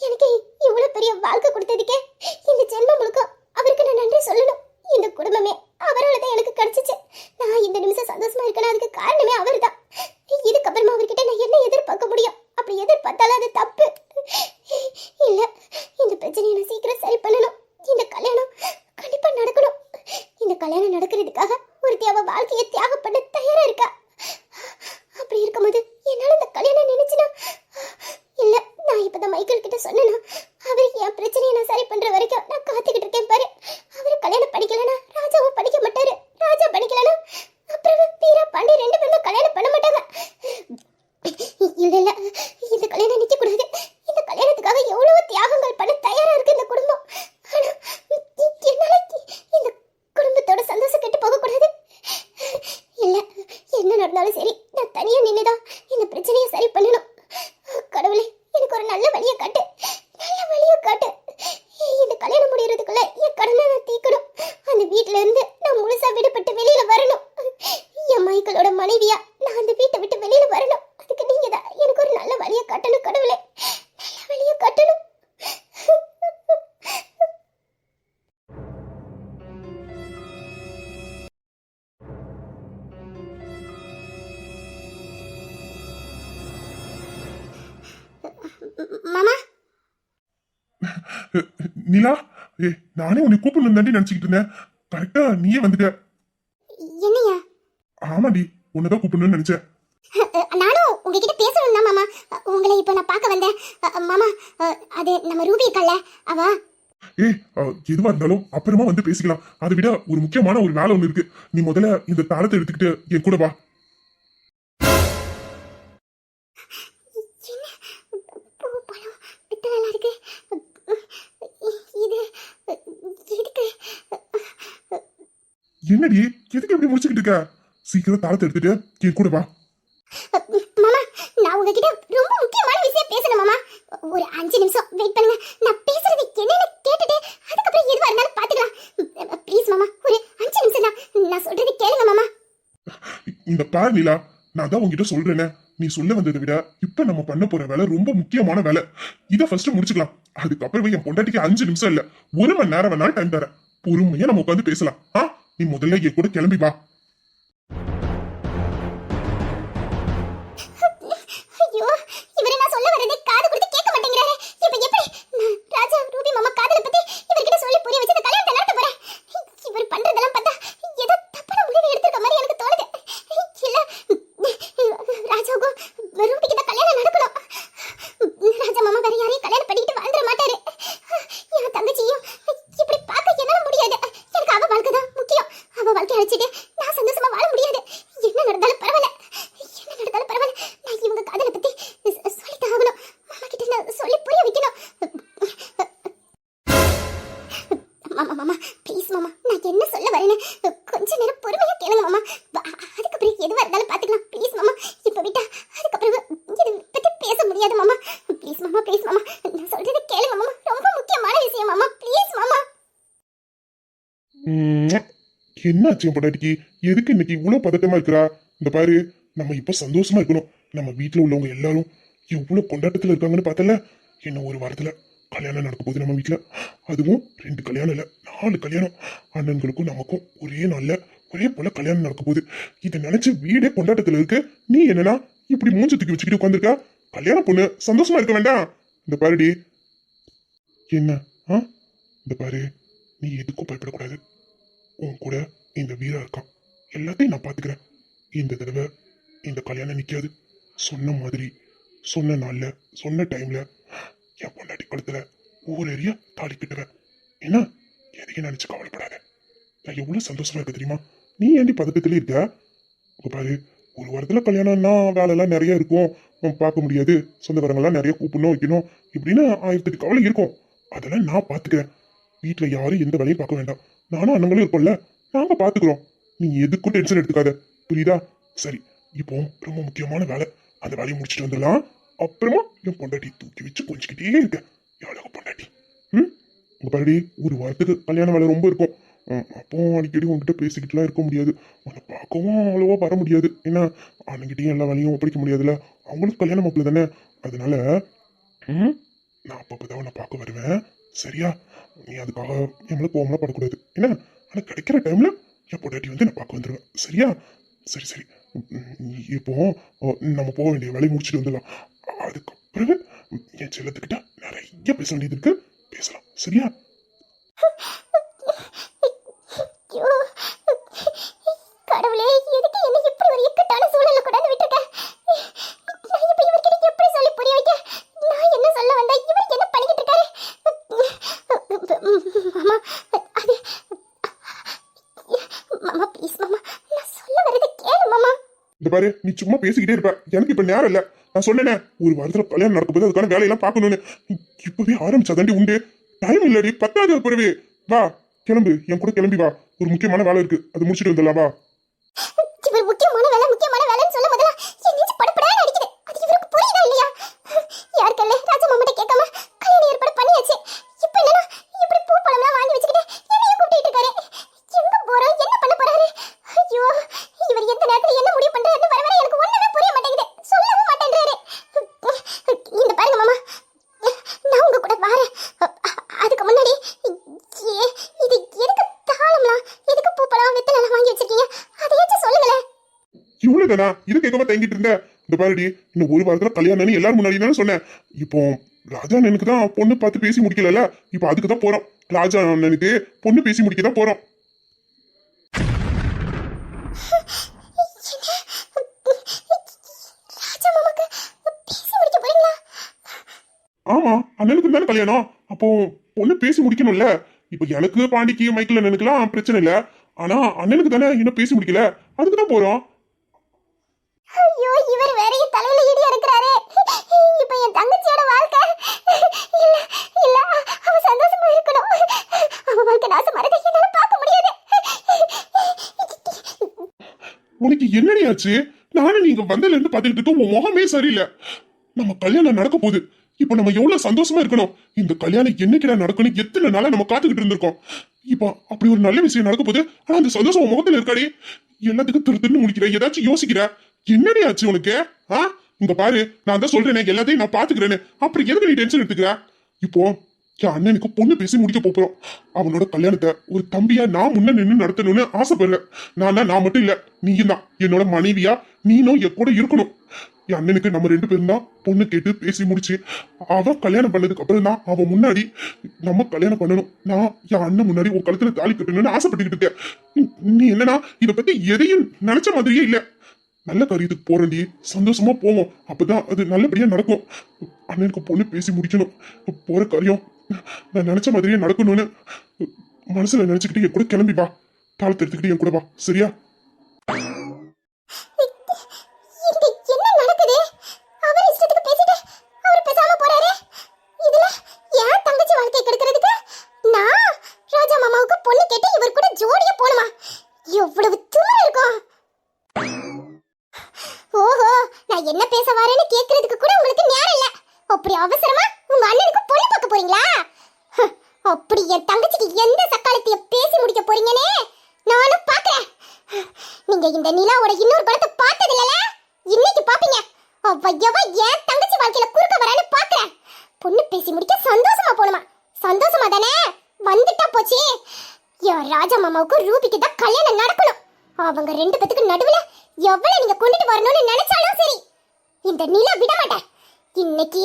எனக்கு இவ்வளவு பெரிய வாழ்க்கை கொடுத்ததுக்கே இந்த ஜென்மம் முழுக்க அவருக்கு நான் நன்றி சொல்லணும். இந்த குடும்பமே அவரால் தான் எனக்கு கிடைச்சிச்சு. நான் இந்த நிமிஷம் சந்தோஷமா இருக்கேன்னா அதுக்கு காரணமே அவர் தான். இதுக்கப்புறமா அவர்கிட்ட நான் என்ன எதிர்பார்க்க முடியும்? அப்படி எதிர்பார்த்தாலும் அது தப்பு இல்ல. இந்த பிரச்சனையை நான் சீக்கிரம் சரி பண்ணணும். இந்த கல்யாணம் கண்டிப்பா நடக்கணும். இந்த கல்யாணம் நடக்கிறதுக்காக ஒருத்தி அவ வாழ்க்கையை தியாகம் பண்ண தயாரா இருக்கா. அப்படி இருக்கும்போது என்னால இந்த கல்யாணம் நினைச்சுனா இல்ல, நான் இப்பதான் மைக்கேல் கிட்ட சொன்னேன்னா அவர் என் பிரச்சனையை நான் சரி பண்ற வரைக்கும் நான் காத்துக்கிட்டு இருக்கேன் பாரு. அவரு கல்யாணம் படிக்கலனா ராஜாவும் படிக்க மாட்டாரு. ராஜா படிக்கலனா அப்புறம் வீரா பாண்டி ரெண்டு பேரும் கல்யாணம் பண்ண மாட்டாங்க. இல்ல இல்ல, இந்த கல்யாணம் நிக்க கூடாது. இந்த கல்யாணத்துக்காக எவ்வளவு தியாகங்கள் பண்ண தயாரா இருக்கு இந்த குடும்பம். ஆனா என்னால இந்த குடும்பத்தோட சந்தோஷம் கெட்டு போக கூடாது. இல்ல, என்ன நடந்தாலும் சரி, நான் தனியா நின்னுதான் இந்த பிரச்சனையை சரி பண்ணணும். கடவுளே, எனக்கு ஒரு நல்ல வழியை காட்டு, நல்ல வழியை காட்டு. இந்த கல்யாணம் முடியறதுக்குள்ள என் கடனை நான் தீர்க்கணும். அந்த வீட்டுல இருந்து நான் முழுசா விடுபட்டு வெளியில வரணும். என் மைக்கேலோட மனைவியா நான் அந்த வீட்டை விட்டு வெளியில வரணும். அதுக்கு நீங்க தான் எனக்கு ஒரு நல்ல வழியை காட்டணும். கடவுளே, நல்ல வழியை காட்டணும். மாமா, நிலா, நானே உன்னை கூப்பிடணும் தாண்டி நினைச்சுக்கிட்டு இருந்தேன். கரெக்டா நீயே வந்துட்ட. என்னையா? ஆமாடி, உன்னதான் கூப்பிடணும்னு நினைச்சேன். நானும் உங்ககிட்ட பேசணும் தான் மாமா. உங்களை இப்ப நான் பார்க்க வந்தேன். மாமா, அது நம்ம ரூபி இருக்கல்ல, அவ எதுவா இருந்தாலும் அப்புறமா வந்து பேசிக்கலாம். அதை விட ஒரு முக்கியமான ஒரு வேலை ஒண்ணு இருக்கு. நீ முதல்ல இந்த தாளத்தை எடுத்துக்கிட்டு என் கூட வா. என்னடி, எதுக்கு எப்படி முடிச்சுக்கிட்டு இருக்க? சீக்கிரம் தாளத்தை எடுத்துட்டு என் கூட வா. மாமா, நான் உங்ககிட்ட ரொம்ப முக்கியமான விஷயம் பேசணும் மாமா. ஒரு 5 நிமிஷம் வெயிட் பண்ணுங்க. நான் பேசுறது என்னன்னு கேட்டுட்டு அதுக்கப்புறம் எதுவா இருந்தாலும் பாத்துக்கலாம். ப்ளீஸ் மாமா, ஒரு 5 நிமிஷம் தான். நான் சொல்றது கேளுங்க மாமா. இந்த பார் நிலா, நான் தான் உங்ககிட்ட சொல்றேனே, நீ சொல்ல வந்ததை விட இப்ப நம்ம பண்ண போற வேலை ரொம்ப முக்கியமான வேலை. இதை ஃபர்ஸ்ட் முடிச்சுக்கலாம். அதுக்கப்புறம் என் பொண்டாட்டிக்கு 5 நிமிஷம் இல்ல, 1 மணி நேரம் வேணாலும் டைம் தரேன். பொறுமையா நம்ம உட்காந்து பேசலாம். நீ முதல்ல என் கூட கிளம்பி வா. ஐயோ, இவரே நான் சொல்ல வரதே காது கொடுத்து கேட்க மாட்டேங்கிறாரே. இப்ப எப்படி ராஜா ரூபி மாமா காதலை பத்தி இவர்கிட்ட சொல்லி புரிய வச்சு இந்த கல்யாணத்தை நடத்த போறேன்? இவர் பண்றதெல்லாம் பார்த்தா ஏதோ தப்பான முடிவு எடுத்துக்க மாதிரி எனக்கு தோணுது. இல்ல, ராஜாவுக்கும் ரூபிக்கு தான் கல்யாணம் நடக்கணும். ராஜா மாமா வேற யாரையும் கல்யாணம் பண்ணிட்டு வாழ்ந்துட மாட்டாரு. என் தங்கச்சியும் இப்படி பார்க்க என்னால முடியாது. எனக்கு அவ வாழ்க்கை தான் முக்கியம். அவ வாழ்க்கை அழைச்சிட்டு நான் சந்தோஷமா வாழ முடியாது. என்ன நடந்தாலும் பரவாயில்ல, என்ன நடந்தாலும் பரவாயில்ல. நான் இவங்க காதலை பத்தி சொல்லித்தான் ஆகணும். மாமா கிட்ட நான் சொல்லி புரிய வைக்கணும். மாமா மாமா ப்ளீஸ் மாமா, நான் என்ன சொல்ல வரேன்னு கொஞ்ச நேரம் பொறுமையா கேளுங்க மாமா. அதுக்கப்புறம் எதுவா இருந்தாலும் பாத்துக்கலாம். ப்ளீஸ் மாமா, இப்ப விட்டா அதுக்கப்புறம் இதை பத்தி பேச முடியாது மாமா. ப்ளீஸ் மாமா, ப்ளீஸ் மாமா, நான் சொல்றதை கேளுங்க மாமா. ரொம்ப முக்கியமான விஷயம் மாமா. ப்ளீஸ் மாமா. என்னாச்சு என் பொண்டாட்டிக்கு? எதுக்கு இன்னைக்கு இவ்வளவு பதட்டமா இருக்கிறா? இந்த பாரு, நம்ம இப்ப சந்தோஷமா இருக்கணும். நம்ம வீட்டுல உள்ளவங்க எல்லாரும் எவ்வளவு கொண்டாட்டத்துல இருக்காங்கன்னு பார்த்தல. இன்னும் ஒரு வாரத்துல கல்யாணம் நடக்க போகுது நம்ம வீட்டுல. அதுவும் 2 கல்யாணம் இல்ல, 4 கல்யாணம். அண்ணன்களுக்கும் நமக்கும் ஒரே நாள்ல ஒரே போல கல்யாணம் நடக்க போகுது. இதை நினைச்சு வீடே கொண்டாட்டத்துல இருக்கு. நீ என்னன்னா இப்படி மூஞ்சி தூக்கி வச்சுக்கிட்டு உட்காந்துருக்க? கல்யாண பொண்ணு சந்தோஷமா இருக்க வேண்டாம்? இந்த பாருடி, என்ன இந்த பாரு, நீ எதுக்கும் பயப்படக்கூடாது. உன் கூட இந்த வீரா இருக்கான், எல்லாத்தையும் நான் பாத்துக்கிறேன். இந்த தடவை இந்த கல்யாணம் நிக்காது. சொன்ன மாதிரி சொன்ன நாள்ல சொன்ன டைம்ல என் பொண்டாட்டி கழுத்துல ஊரேறிய தாலி கட்டுவேன். என்ன, எதையும் நினைச்சு கவலைப்படாத. நான் எவ்வளவு சந்தோஷமா இருக்க தெரியுமா? நீ ஏண்டி பதட்டத்திலே இருக்க? உங்க பாரு, ஒரு வாரத்துல கல்யாணம்னா வேலையெல்லாம் நிறைய இருக்கும், பார்க்க முடியாது, சொந்தக்காரங்கெல்லாம் நிறைய கூப்பிடணும் வைக்கணும் இப்படின்னு 1008 கவலை இருக்கும். அதெல்லாம் நான் பாத்துக்கிறேன். வீட்டுல யாரும் எந்த வேலையும் பார்க்க வேண்டாம். நானும் அண்ணங்களும் இருக்கோம்ல, நாங்க பாத்துக்கிறோம். நீ எதுக்கும் டென்ஷன் எடுத்துக்காத, புரியுதா? சரி, இப்போ ரொம்ப முக்கியமான வேலை, அந்த வேலையை முடிச்சுட்டு வந்துடலாம். அப்புறமா என் பொண்டாட்டி தூக்கி வச்சு கொஞ்சிக்கிட்டே இருக்க. எவ்வளவு பொண்டாட்டி. உங்க பாருடி, ஒரு வாரத்துக்கு கல்யாண வேலை ரொம்ப இருக்கும். அப்போ அடிக்கடி உங்ககிட்ட பேசிக்கிட்டுலாம் இருக்க முடியாது. உன்னை பார்க்கவும் அவ்வளோவா வர முடியாது. ஏன்னா அண்ணங்கிட்டையும் எல்லா வேலையும் ஒப்படைக்க முடியாதுல்ல, அவங்களுக்கு கல்யாணம் மாப்பிள்ள தானே. அதனால நான் அப்பப்பதான் உன்னை பார்க்க வருவேன், சரியா? நீ அதுக்காக எம்மளை கோவம்லாம் படக்கூடாது. என்ன, ஆனால் கிடைக்கிற டைம்ல என் பொண்டாட்டி வந்து நான் பார்க்க வந்துடுவேன், சரியா? சரி சரி, இப்போ நம்ம போக வேண்டிய வேலையை முடிச்சுட்டு வந்துடலாம். அதுக்கப்புறம் என் செல்லத்துக்கிட்ட நிறைய பேச வேண்டியது இருக்கு, பேசலாம், சரியா? கடவுளே, எதுக்கு என்ன இப்படி ஒரு இக்கட்டான சூழல்ல கொண்டாந்து விட்டுருக்க? நான் இப்ப இவர்கிட்ட எப்படி சொல்லி புரிய வைக்க? நான் என்ன சொல்ல வந்தா, இவர் என்ன பண்ணிக்கிட்டு இருக்காரு? மாமா, அது மாமா ப்ளீஸ் மாமா, நான் சொல்ல வரது கேளு மாமா. இந்த பாரு, நீ சும்மா பேசிக்கிட்டே இருப்ப, எனக்கு இப்ப நேரம் இல்ல. நான் சொன்னேனே, ஒரு வாரத்துல கல்யாணம் நடக்க போது அதுக்கான வேலையெல்லாம் பார்க்கணும்னு. இப்பவே ஆரம்பிச்சாதாண்டி உண்டு, டைம் இல்லடி, 10வது பிறகு. வா கிளம்பு, என் கூட கிளம்பி வா, ஒரு முக்கியமான வேலை இருக்கு, அது முடிச்சுட்டு வந்துடலாம். வா. இவர் முக்கியமான வேலைன்னு சொல்ல முதல்ல என் நெஞ்சு படபடன்னு அடிக்குது. அது இவருக்கு புரியுதா இல்லையா? யாருக்கல்ல ராஜா மாமாட்ட கேட்காம கல்யாணம் ஏற்பாடு பண்ணியாச்சு. இப்போ என்னன்னா இப்படி பூ பழம்லாம் வாங்கி வச்சுக்கிட்டு என்னையும் கூப்பிட்டு இருக்காரு. எங்க போறோம், என்ன பண்ண போறாரு? ஐயோ, இவர் எந்த நேரத்துல என்ன முடிவு பண்றாருன்னு வர வர எனக்கு ஒண்ணுமே புரிய மாட்டேங்குது, சொல்லவும் மாட்டேன்றாரு. இந்த பாருங்க மாமா, நான் உங்க கூட வரேன். அதுக்கு முன்னாடி இது எதுக்கு தாளம்லாம், எதுக்கு பூப்பழம் வெத்தலாம் வாங்கி வச்சிருக்கீங்க, அதையாச்சும் சொல்லுங்களேன். இவ்வளவுதானா? இது கேட்காம தங்கிட்டு இருந்த? இந்த பாருடி, இன்னும் ஒரு வாரத்துல கல்யாணம்னு எல்லாரும் முன்னாடி தானே சொன்னேன். இப்போ ராஜா அண்ணனுக்கு தான் பொண்ணு பார்த்து பேசி முடிக்கல, இப்போ அதுக்கு தான் போறோம். ராஜா அண்ணனுக்கு பொண்ணு பேசி முடிக்க தான் போறோம். ஆமா, அண்ணனுக்கு தானே கல்யாணம், அப்போ பொண்ணு பேசி முடிக்கணும்ல. இப்போ எனக்கு பாண்டிக்கு மைக்கிள் அண்ணனுக்குலாம் பிரச்சனை இல்ல, ஆனா அண்ணனுக்கு தானே இன்னும் பேசி முடிக்கல, அதுக்கு தான் போறோம். ஐயோ, இவர் வேற என் தலையில இடி இருக்கிறாரே. இப்போ என் தங்கச்சியோட வாழ்க்கை இல்ல இல்ல, அவ சந்தோஷமா இருக்கணும். அவ வாழ்க்கை நாசம் வரதை என்னால பார்க்க முடியாது. உனக்கு என்னடி ஆச்சு? நானும் நீங்க வந்ததுல இருந்து பாத்துக்கிட்டு இருக்க, உன் முகமே சரியில்லை. நம்ம கல்யாணம் நடக்க போகுது, இப்போ நம்ம எவ்வளவு சந்தோஷமா இருக்கணும். இந்த கல்யாணம் என்னைக்குடா நடக்கணும், எத்தனை நாளா நம்ம காத்துக்கிட்டு இருந்திருக்கோம். இப்போ அப்படி ஒரு நல்ல விஷயம் நடக்க போகுது, ஆனா அந்த சந்தோஷம் உன் முகத்துல இருக்காடி. எல்லாத்துக்கும் திரு முடிக்கிற, ஏதாச்சும் யோசிக்கிற, என்னடி ஆச்சு உனக்கு? இங்க பாரு, நான் தான் சொல்றேனே, எல்லாத்தையும் நான் பாத்துக்கிறேன்னு, அப்புறம் எதுக்கு நீ டென்ஷன் எடுத்துக்கிற? இப்போ என் அண்ணனுக்கு பொண்ணு பேசி முடிக்க போறோம். அவனோட கல்யாணத்தை ஒரு தம்பியா நான் முன்ன நின்று நடத்தணும்னு ஆசைப்படுறேன். நான் மட்டும் இல்ல, நீயும் தான் என்னோட மனைவியா நீனும் என் கூட இருக்கணும். என் அண்ணனுக்கு நம்ம 2 பேரும் தான் பொண்ணு கேட்டு பேசி முடிச்சு, அவன் கல்யாணம் பண்ணதுக்கு அப்புறம் தான் அவன் முன்னாடி நம்ம கல்யாணம் பண்ணணும். நான் என் அண்ணன் முன்னாடி உன் கழுத்துல தாலி கட்டணும்னு ஆசைப்பட்டுக்கிட்டு இருக்கேன். நீ என்னன்னா இதை பத்தி எதையும் நினைச்ச மாதிரியே இல்ல. நல்ல காரியத்துக்கு போறேன்டி, சந்தோஷமா போவோம், அப்பதான் அது நல்லபடியா நடக்கும். அண்ணனுக்கு பொண்ணு பேசி முடிக்கணும், போற காரியம் நான் நினைச்ச மாதிரியே நடக்கணும்னு மனசுல நினைச்சுக்கிட்டு என் கூட கிளம்பி வா, தாளத்தை எடுத்துக்கிட்டு என் கூட வா, சரியா? என்ன நடக்குது? அவர் இஷ்டத்துக்கு பேசிட்டு அவர் பேசாம போறாரு. இதுல ஏன் தங்கச்சி வாழ்க்கை கெடுக்கிறதுக்கு நான் ராஜா மாமாவுக்கு பொண்ணு கேட்டு இவர் கூட ஜோடியா போணுமா? எவ்வளவு திமிரு இருக்கும். ஓஹோ, நான் என்ன பேச வரேன்னு கேக்குறதுக்கு கூட உங்களுக்கு நேரம் இல்ல. அப்படி அவசரமா உங்க அண்ணனுக்கு பொண்ணு பார்க்க போறீங்களா? அப்படி என் தங்கச்சிக்கு எந்த சக்காலத்தைய பேசி முடிக்க போறீங்கனே நானும் பாக்குறேன். நீங்க இந்த நிலாவோட இன்னொரு குணத்தை பார்த்தது இல்லல, இன்னைக்கு பாப்பீங்க. அவ என் தங்கச்சி வாழ்க்கையில குறுக்க வரான்னு பாக்குறேன். பொண்ணு பேசி முடிக்க சந்தோஷமா போன ராஜா மாமாவுக்கும் ரூபிக்கு தான் கல்யாணம் நடக்கணும். அவங்க ரெண்டு பேத்துக்கு நடுவுல எவ்வளவு நீங்க கொண்டுட்டு வரணும்னு நினைச்சாலும் சரி, இந்த நிலா விட மாட்டேன். இன்னைக்கு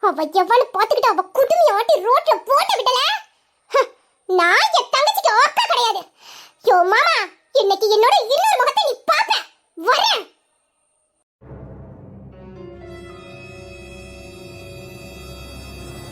அவ எவ்வளவு பாத்துக்கிட்டு அவ குடுமி ஆட்டி ரோட்ல போட்டு விடல. நான் என் தங்கச்சிக்கு அக்கா கிடையாது. யோ மாமா, இன்னைக்கு என்னோட இல்ல